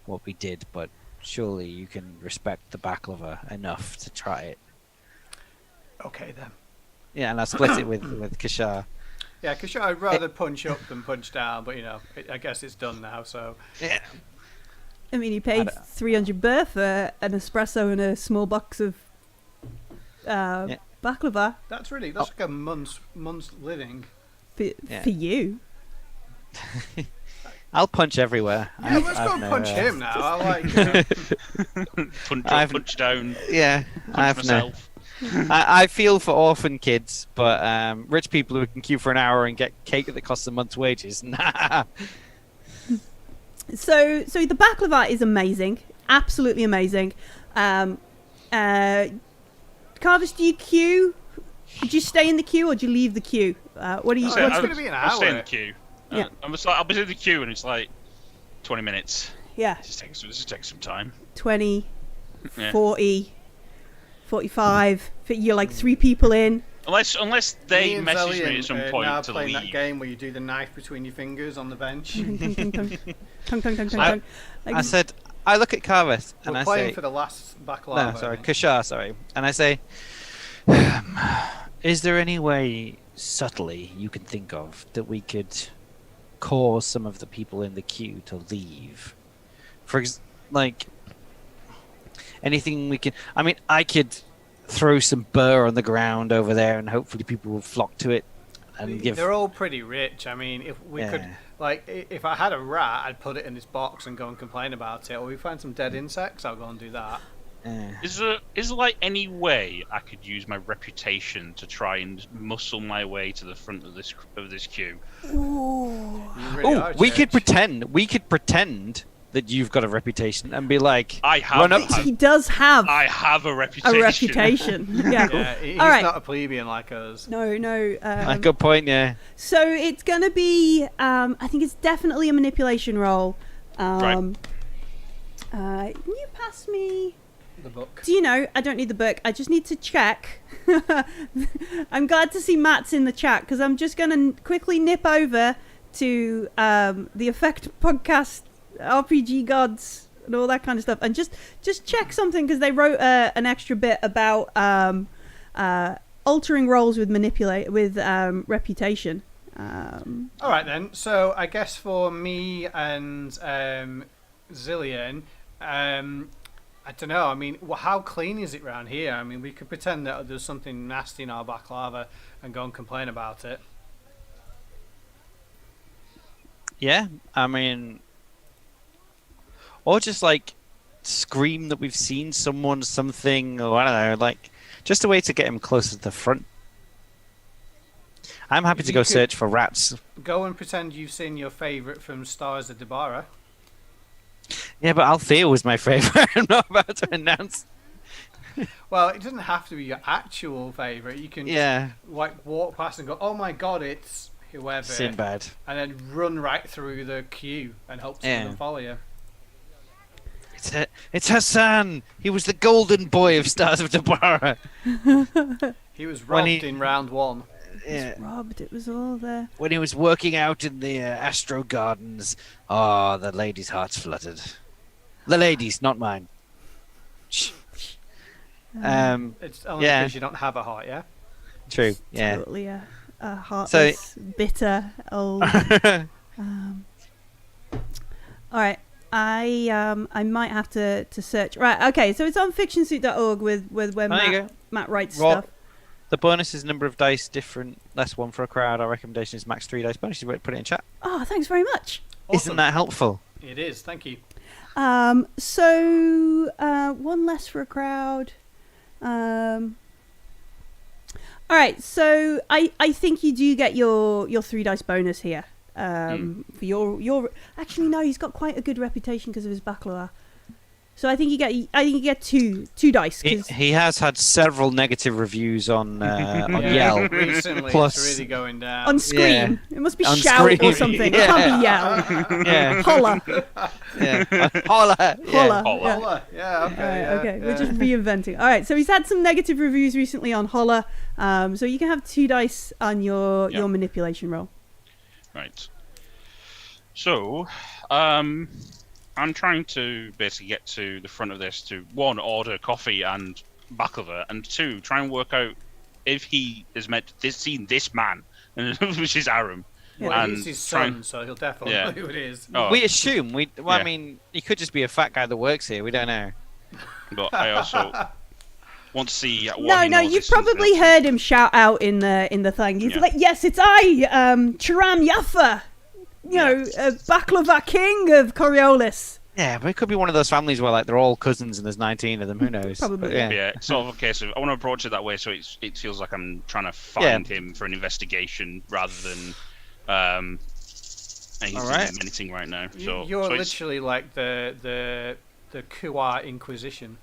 what we did, but surely you can respect the baklava enough to try it. Okay then. Yeah, and I split it with Kashar. Yeah, Kashar, I'd rather punch up than punch down, but I guess it's done now. So Yeah. I mean, he paid 300 birr for an espresso and a small box of baklava. that's like a month's living. For you. I'll punch everywhere. Yeah, let's go and punch him now. I like. Punch up, punch down. Yeah, Punch myself. I feel for orphan kids, but rich people who can queue for an hour and get cake that costs a month's wages, nah. So the baklava is amazing, absolutely amazing. Carvis, do you queue? Did you stay in the queue or do you leave the queue? What do you? It's what's going to be an I'll stay in hour. the queue. Yeah. I'll be in the queue and it's like 20 minutes. Yeah, This just takes some time. 20, Yeah. 40, 45. You're like 3 people in. Unless they Me and message me Zellian at some are point now to playing leave. that game where you do the knife between your fingers on the bench. Tung, tung, tung, tung. Tung, tung, tung, tung, tung. I said, I look at Carvis and We're I playing say, for the last baklava. no, sorry, Kashar, sorry, and I say, is there any way subtly you can think of that we could cause some of the people in the queue to leave? Anything we can. I mean, I could throw some burr on the ground over there, and hopefully people will flock to it. And give. They're all pretty rich. I mean, if we could, if I had a rat, I'd put it in this box and go and complain about it. Or we find some dead insects, I'll go and do that. Is there any way I could use my reputation to try and muscle my way to the front of this queue? You really are, We Church. could pretend. We could pretend that you've got a reputation and be like, I have. run up to. He does have I have a reputation. a reputation. Yeah. Yeah, he's All right. not a plebeian like us. No. Good point. Yeah. So it's going to be, I think it's definitely a manipulation roll. Can you pass me? The book. Do you know, I don't need the book. I just need to check. I'm glad to see Matt's in the chat because I'm just going to quickly nip over to the Effect podcast, RPG Gods, and all that kind of stuff, and just check something because they wrote an extra bit about altering roles with reputation. All right then. So I guess for me and Zillion, I don't know. I mean, how clean is it around here? I mean, we could pretend that there's something nasty in our baklava and go and complain about it. Yeah. I mean, or just scream that we've seen someone, something, or I don't know, just a way to get him closer to the front. I'm happy to go search for rats. Go and pretend you've seen your favourite from Stars of Debarra. Yeah, but Althea was my favourite. I'm not about to announce. Well, it doesn't have to be your actual favourite. You can just, walk past and go, "Oh my God, it's whoever," Sinbad, and then run right through the queue and hope someone will follow you. It's Hassan. He was the golden boy of Stars of Debarra. He was robbed in round 1. Yeah. Robbed. It was all there. When he was working out in the Astro Gardens, the ladies' hearts fluttered. The ladies, not mine. Shh. It's only because you don't have a heart, yeah? True. Yeah. Totally a heartless, bitter old. All right. I might have to search. Right. Okay. So it's on fictionsuit.org with where Matt writes stuff. The bonus is number of dice different, less one for a crowd. Our recommendation is max 3 dice bonus. You put it in chat. Oh, thanks very much. Awesome. Isn't that helpful? It is. Thank you. So one less for a crowd. All right. So I think you do get your 3 dice bonus here. For your actually no, he's got quite a good reputation because of his baklava. So I think you get two dice. He has had several negative reviews on Yelp. Recently, Plus, it's really going down. On Scream. Yeah. It must be On shout Scream. or something. It can't be yell. Yeah. Holla. Yeah. Holla. Holla. Holla. Yeah, okay. Okay. We're just reinventing. All right. So he's had some negative reviews recently on Holla. So you can have 2 dice on your manipulation roll. Right. So, I'm trying to basically get to the front of this to 1, order coffee and baklava, and 2, try and work out if he has seen this man, which is Aram. Well, and he's his son, so he'll definitely know who it is. Oh. We assume. I mean, he could just be a fat guy that works here. We don't know. But I also want to see what No, he knows you've this probably is. heard him shout out in the thing. He's like, "Yes, it's I, Aram Yafa. Baklava king of Coriolis." Yeah, but it could be one of those families where they're all cousins and there's 19 of them. Who knows? Probably. But, yeah. Yeah, it's sort of a case of I want to approach it that way, so it feels like I'm trying to find him for an investigation rather than anything right now. So You're literally like the Kuar Inquisition.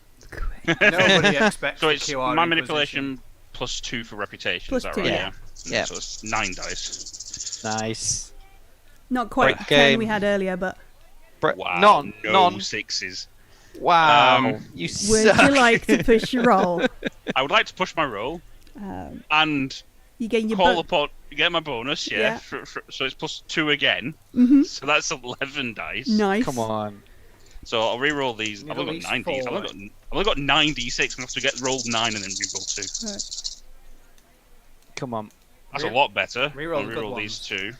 Nobody expects so it's the Kuar my Inquisition. manipulation plus 2 for reputation. Plus is that 2, right? yeah. Yeah. So it's 9 dice. Nice. Not quite Great 10 game. we had earlier, but Wow, no none. 6s. Wow, you would suck. you like to push your roll? I would like to push my roll and You getting your call upon get my bonus. Yeah. So it's plus 2 again. Mm-hmm. So that's 11 dice. Nice. Come on. So I'll re-roll these. Need I've at only got 9 least Ds. 4. I've only got 9 D6. I'm gonna have to get rolled 9 and then re-roll 2. Right. Come on. That's a lot better. Re-roll I'll the good re-roll these ones. 2.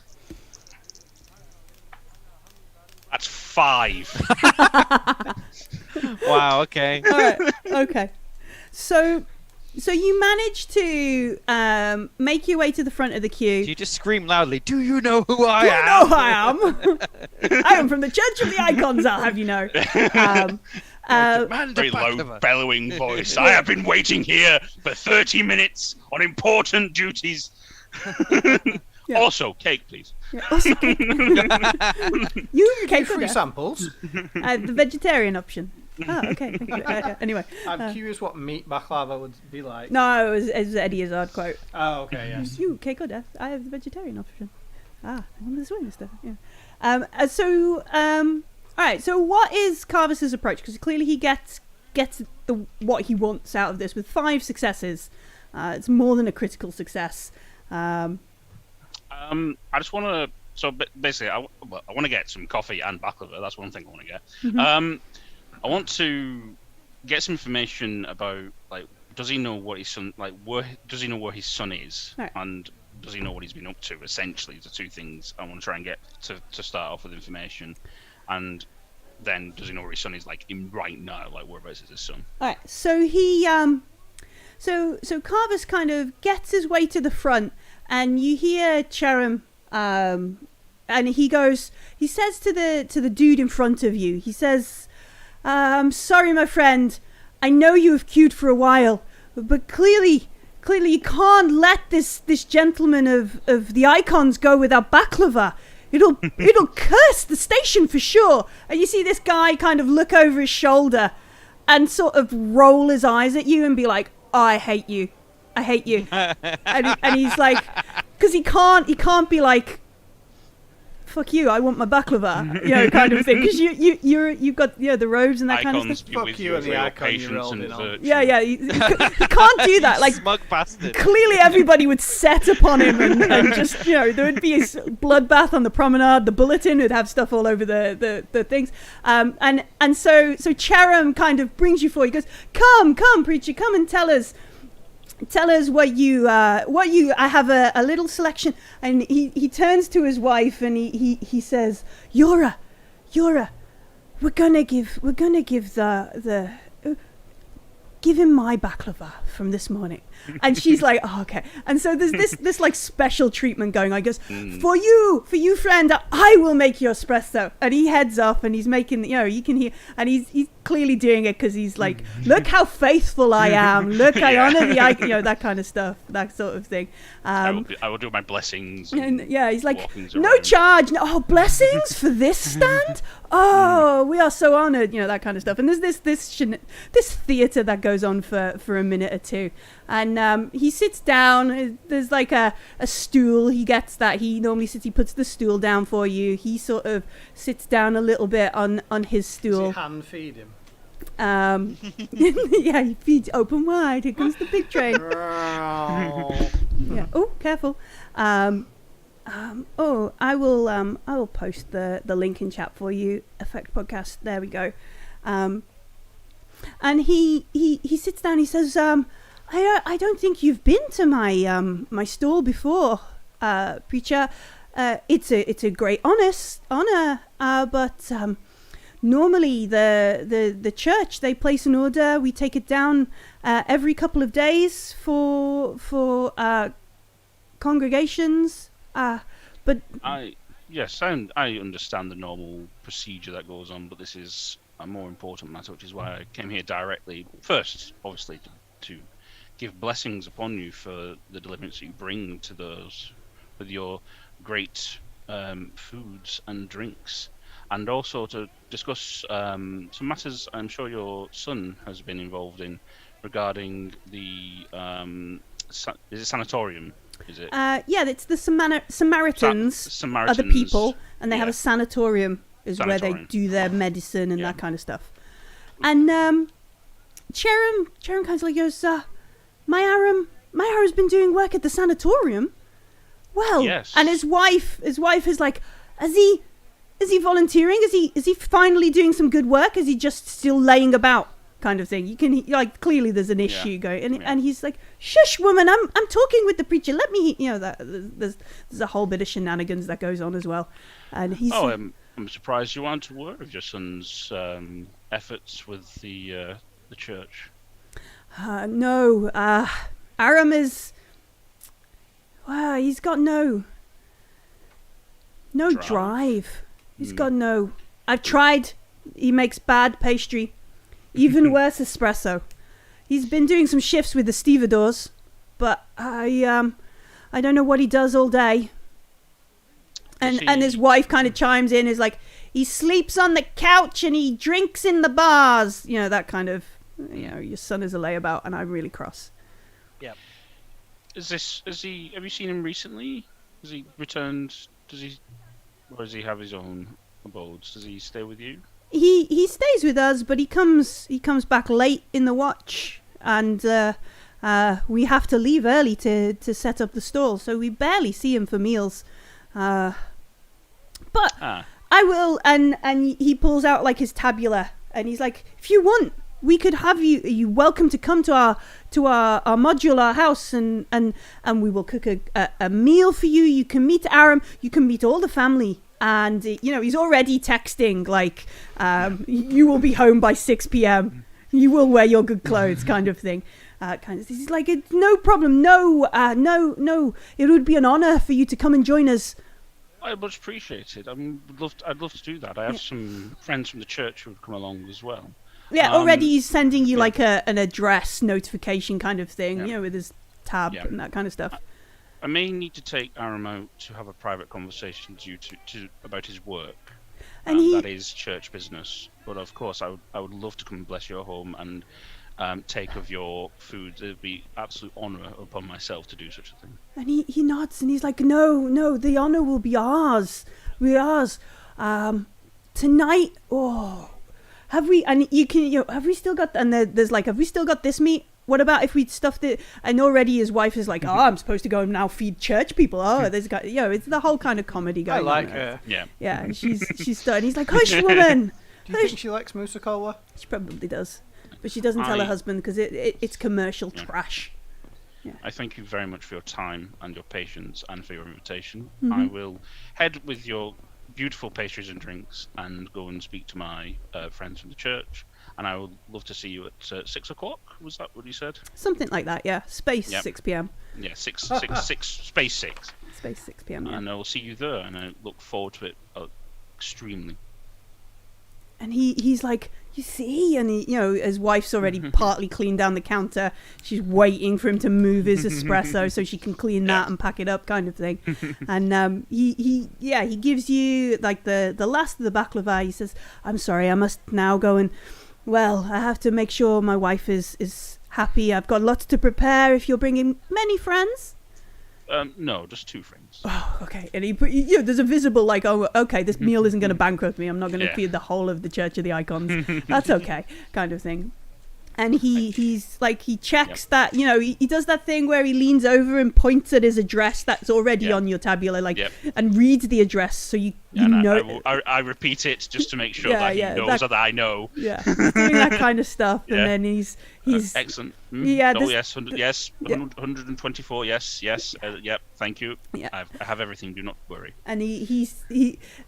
That's 5. Wow. Okay. All right. Okay. So you managed to make your way to the front of the queue. You just scream loudly. Do you know who I You am? know who I am. I am from the Church of the Icons. I'll have you know. Very low, bellowing voice. I have been waiting here for 30 minutes on important duties. Yeah. Also, cake, please. Yeah, also cake. You cake Free order. samples. The vegetarian option. Oh, okay. Thank you. Anyway, I'm curious what meat baklava would be like. no, it was Eddie Izzard quote. Oh, okay, yes. You cake or death? I have the vegetarian option. I'm on this way, mister. Yeah. All right. So, what is Carvis's approach? Because clearly he gets what he wants out of this with 5 successes. It's more than a critical success. I just want to. So basically, I want to get some coffee and baklava. That's one thing I want to get. Mhm. I want to get some information about does he know what his son does he know where his son is, Right. and does he know what he's been up to? Essentially, the 2 things I want to try and get to start off with information, and then does he know where his son is in right now? Whereabouts is his son? All right. So he so Carvis kind of gets his way to the front, and you hear Charam, and he says to the dude in front of you, he says, "I'm sorry, my friend. I know you have queued for a while, but clearly you can't let this gentleman of the icons go without baklava. It'll curse the station for sure." And you see this guy kind of look over his shoulder and sort of roll his eyes at you and be like, "Oh, I hate you. And he's like, because he can't be like, fuck you, I want my baklava, kind of thing, because you've got the robes and that kind of stuff. Fuck you and the icon you're holding on. Yeah, you can't do that. Like, smug bastard. Clearly everybody would set upon him and just, there would be a bloodbath on the promenade. The bulletin would have stuff all over the things. And so Charam kind of brings you forward. He goes, come, preacher, come and tell us what you I have a little selection. And he turns to his wife and he says, Yora, we're gonna give the give him my baklava from this morning. And she's like, oh, okay. And so there's this like special treatment going on. He goes, for you friend, I will make your espresso. And he heads off and he's making, you can hear, and he's clearly doing it because he's like, look how faithful I am. Look, I honor the icon, that kind of stuff, that sort of thing. I will do my blessings. And he's like, no charge. No, blessings for this stand? Oh, we are so honored, that kind of stuff. And there's this theater that goes on for a minute or two. And he sits down. There's like a stool. He gets that. He normally sits. He puts the stool down for you. He sort of sits down a little bit on his stool. Does he hand feed him? Yeah, he feeds open wide. Here comes the big train. Yeah. Oh, careful. I will post the link in chat for you. Effect Podcast. There we go. And he sits down. He says, I don't think you've been to my stall before, preacher. It's a great honor, but normally the church, they place an order. We take it down every couple of days for congregations. But I understand the normal procedure that goes on, but this is a more important matter, which is why I came here directly. First, obviously, to give blessings upon you for the deliverance you bring to those with your great foods and drinks, and also to discuss some matters I'm sure your son has been involved in regarding the is it sanatorium? Is it? Yeah, it's the Samaritans are the people, and they have a sanatorium where they do their medicine and that kind of stuff. And Charam kind of like goes, my Aram's been doing work at the sanatorium. Well, yes. And his wife is like, is he volunteering? Is he finally doing some good work? Is he just still laying about? Kind of thing. You can clearly there's an issue going, and he's like, "Shush, woman! I'm talking with the preacher. Let me." That there's a whole bit of shenanigans that goes on as well, and he's. Oh, I'm surprised you aren't aware of your son's efforts with the church. No, Aram is. Well, he's got no drive. He's got no. I've tried. He makes bad pastry. Even worse, espresso. He's been doing some shifts with the stevedores, but I don't know what he does all day. And his wife kind of chimes in, is like, he sleeps on the couch and he drinks in the bars. That kind of, your son is a layabout, and I'm really cross. Yeah. Have you seen him recently? Has he returned? Or does he have his own abodes? Does he stay with you? He stays with us, but he comes back late in the watch, and we have to leave early to set up the stall, so we barely see him for meals. But I will, and he pulls out like his tabula, and he's like, if you want, we could have you welcome to come to our modular house, and we will cook a meal for you. You can meet Aram, you can meet all the family. And he's already texting like, you will be home by 6 p.m. You will wear your good clothes, kind of thing. He's like, it's no problem. No. It would be an honor for you to come and join us. I much appreciate it. I'd love to do that. I have some friends from the church who would come along as well. Yeah, already he's sending you like an address notification kind of thing, with his tab and that kind of stuff. I may need to take Aram out to have a private conversation to about his work. And that is church business. But of course, I would love to come and bless your home. And take of your food. It would be absolute honour upon myself to do such a thing. And he nods and he's like, no, the honour will be ours. Tonight, have we? And have we still got? And there's like, have we still got this meat? What about if we'd stuffed it? And already his wife is like, I'm supposed to go and now feed church people. There's got, it's the whole kind of comedy going on. I like her. Yeah. Yeah, and she's done. He's like, hush, woman. Do you think she likes Mussa Kula? She probably does, but she doesn't tell her husband because it's commercial trash. Yeah. I thank you very much for your time and your patience and for your invitation. Mm-hmm. I will head with your beautiful pastries and drinks and go and speak to my friends from the church. And I would love to see you at 6 o'clock. Was that what you said? Something like that, yeah. Space 6 p.m. Yeah, 6 space 6. Space 6 p.m. Yeah. And I will see you there, and I look forward to it extremely. And he's like, you see, and his wife's already partly cleaned down the counter. She's waiting for him to move his espresso so she can clean that and pack it up, kind of thing. And he gives you like the last of the baklava. He says, "I'm sorry, I must now go and I have to make sure my wife is happy. I've got lots to prepare. If you're bringing many friends." No, just 2 friends. Oh, okay. And there's a visible like, oh, okay, this meal isn't going to bankrupt me. I'm not going to feed the whole of the Church of the Icons. That's okay, kind of thing. And he's like, he checks that, he does that thing where he leans over and points at his address that's already on your tabula, and reads the address so you know. I repeat it just to make sure that he knows that I know. Yeah, he's doing that kind of stuff, and then he's excellent. Yeah. Yes, 124. Yes. Yep. Thank you. Yeah. I have everything. Do not worry. And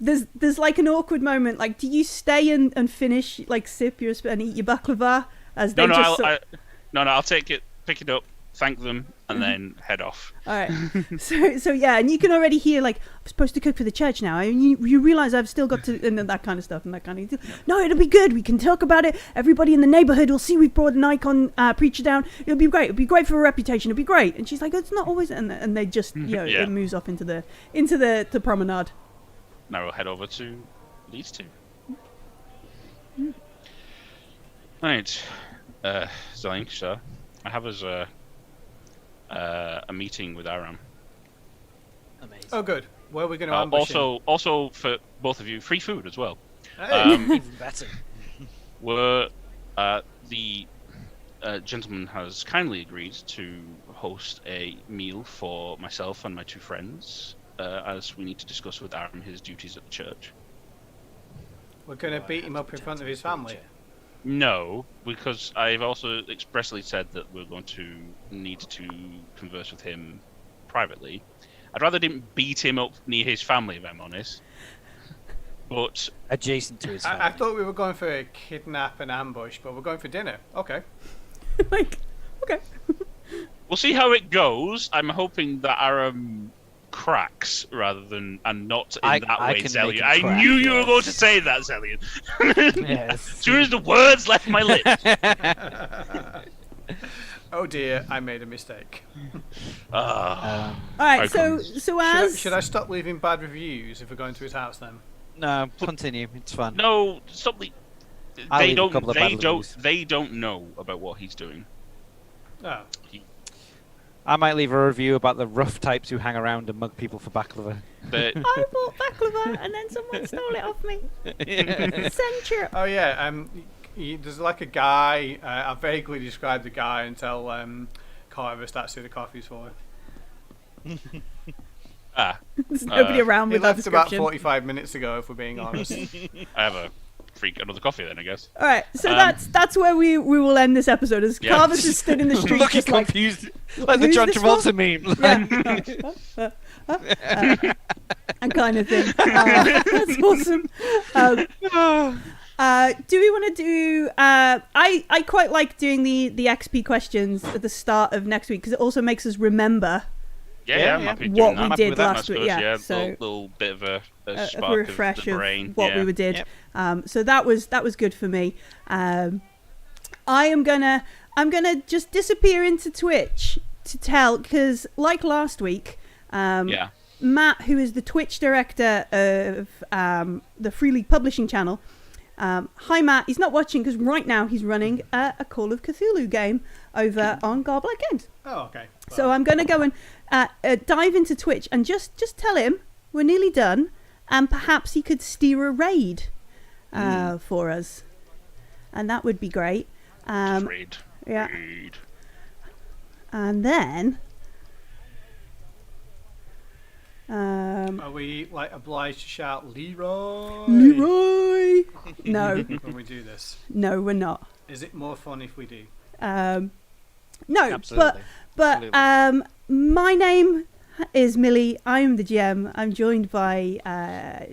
there's like an awkward moment. Like, do you stay and finish, like, sip your and eat your baklava? I'll take it, pick it up, thank them, and then head off. All right. So yeah, and you can already hear like, I'm supposed to cook for the church now. And you realise I've still got to, and that kind of stuff and that kind of thing. No, it'll be good. We can talk about it. Everybody in the neighbourhood will see we've brought an icon preacher down. It'll be great. It'll be great for a reputation. It'll be great. And she's like, it's not always. And they just it moves off into the promenade. Now we'll head over to these two. Right. Zelinksa, I have us a meeting with Aram. Amazing. Oh, good. Where are we going to ambush him? Also for both of you, free food as well. Hey. Even better. The gentleman has kindly agreed to host a meal for myself and my 2 friends, as we need to discuss with Aram his duties at the church. We're going to beat him up in front of his family. No, because I've also expressly said that we're going to need to converse with him privately. I'd rather didn't beat him up near his family, if I'm honest. But adjacent to his family. I thought we were going for a kidnap and ambush, but we're going for dinner. Okay. Like, okay. We'll see how it goes. I'm hoping that Aram cracks rather than not in that way, Zelian. I knew you were going to say that, Zelian. Yes. As soon as the words left my lips. Oh dear, I made a mistake. All right, so as should I stop leaving bad reviews if we're going to his house then? No, continue. It's fun. No, stop. They don't know about what he's doing. Oh. I might leave a review about the rough types who hang around and mug people for baklava. I bought baklava and then someone stole it off me. Censure. Oh yeah, there's like a guy. I vaguely described the guy until Carl ever starts doing the coffees for him. There's nobody around with that left about description. 45 minutes ago, if we're being honest. I have another coffee then, I guess. All right, so that's where we will end this episode. As Carvis is stood in the street, looking just like confused, like the John Travolta meme. And kind of thing. That's awesome. Do we want to do? I quite like doing the XP questions at the start of next week because it also makes us remember. I'm happy what doing we did last week. Yeah, so little bit of a spark a refresh of the brain. Of what we did. Yep. So that was good for me. I'm gonna just disappear into Twitch to tell because like last week, Matt, who is the Twitch director of the Free League Publishing channel, Hi Matt, he's not watching because right now he's running a Call of Cthulhu game over on Garblag Games. Oh, okay. Well, So I'm going to go and dive into Twitch and just tell him we're nearly done, and perhaps he could steer a raid for us, and that would be great. Raid. Yeah. Raid. And then are we like obliged to shout Leroy? Leroy. No, When we do this, no, we're not. is it more fun if we do? No, Absolutely. but Absolutely. my name is Millie. I'm the GM. I'm joined by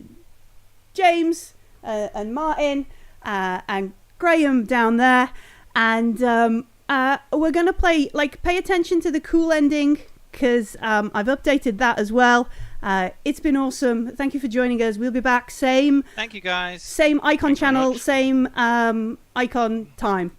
James and Martin and Graham down there, and we're gonna play. Pay attention to the cool ending because I've updated that as well. It's been awesome. Thank you for joining us. We'll be back. Same Thank you, guys. icon Thanks very channel, much. same icon time.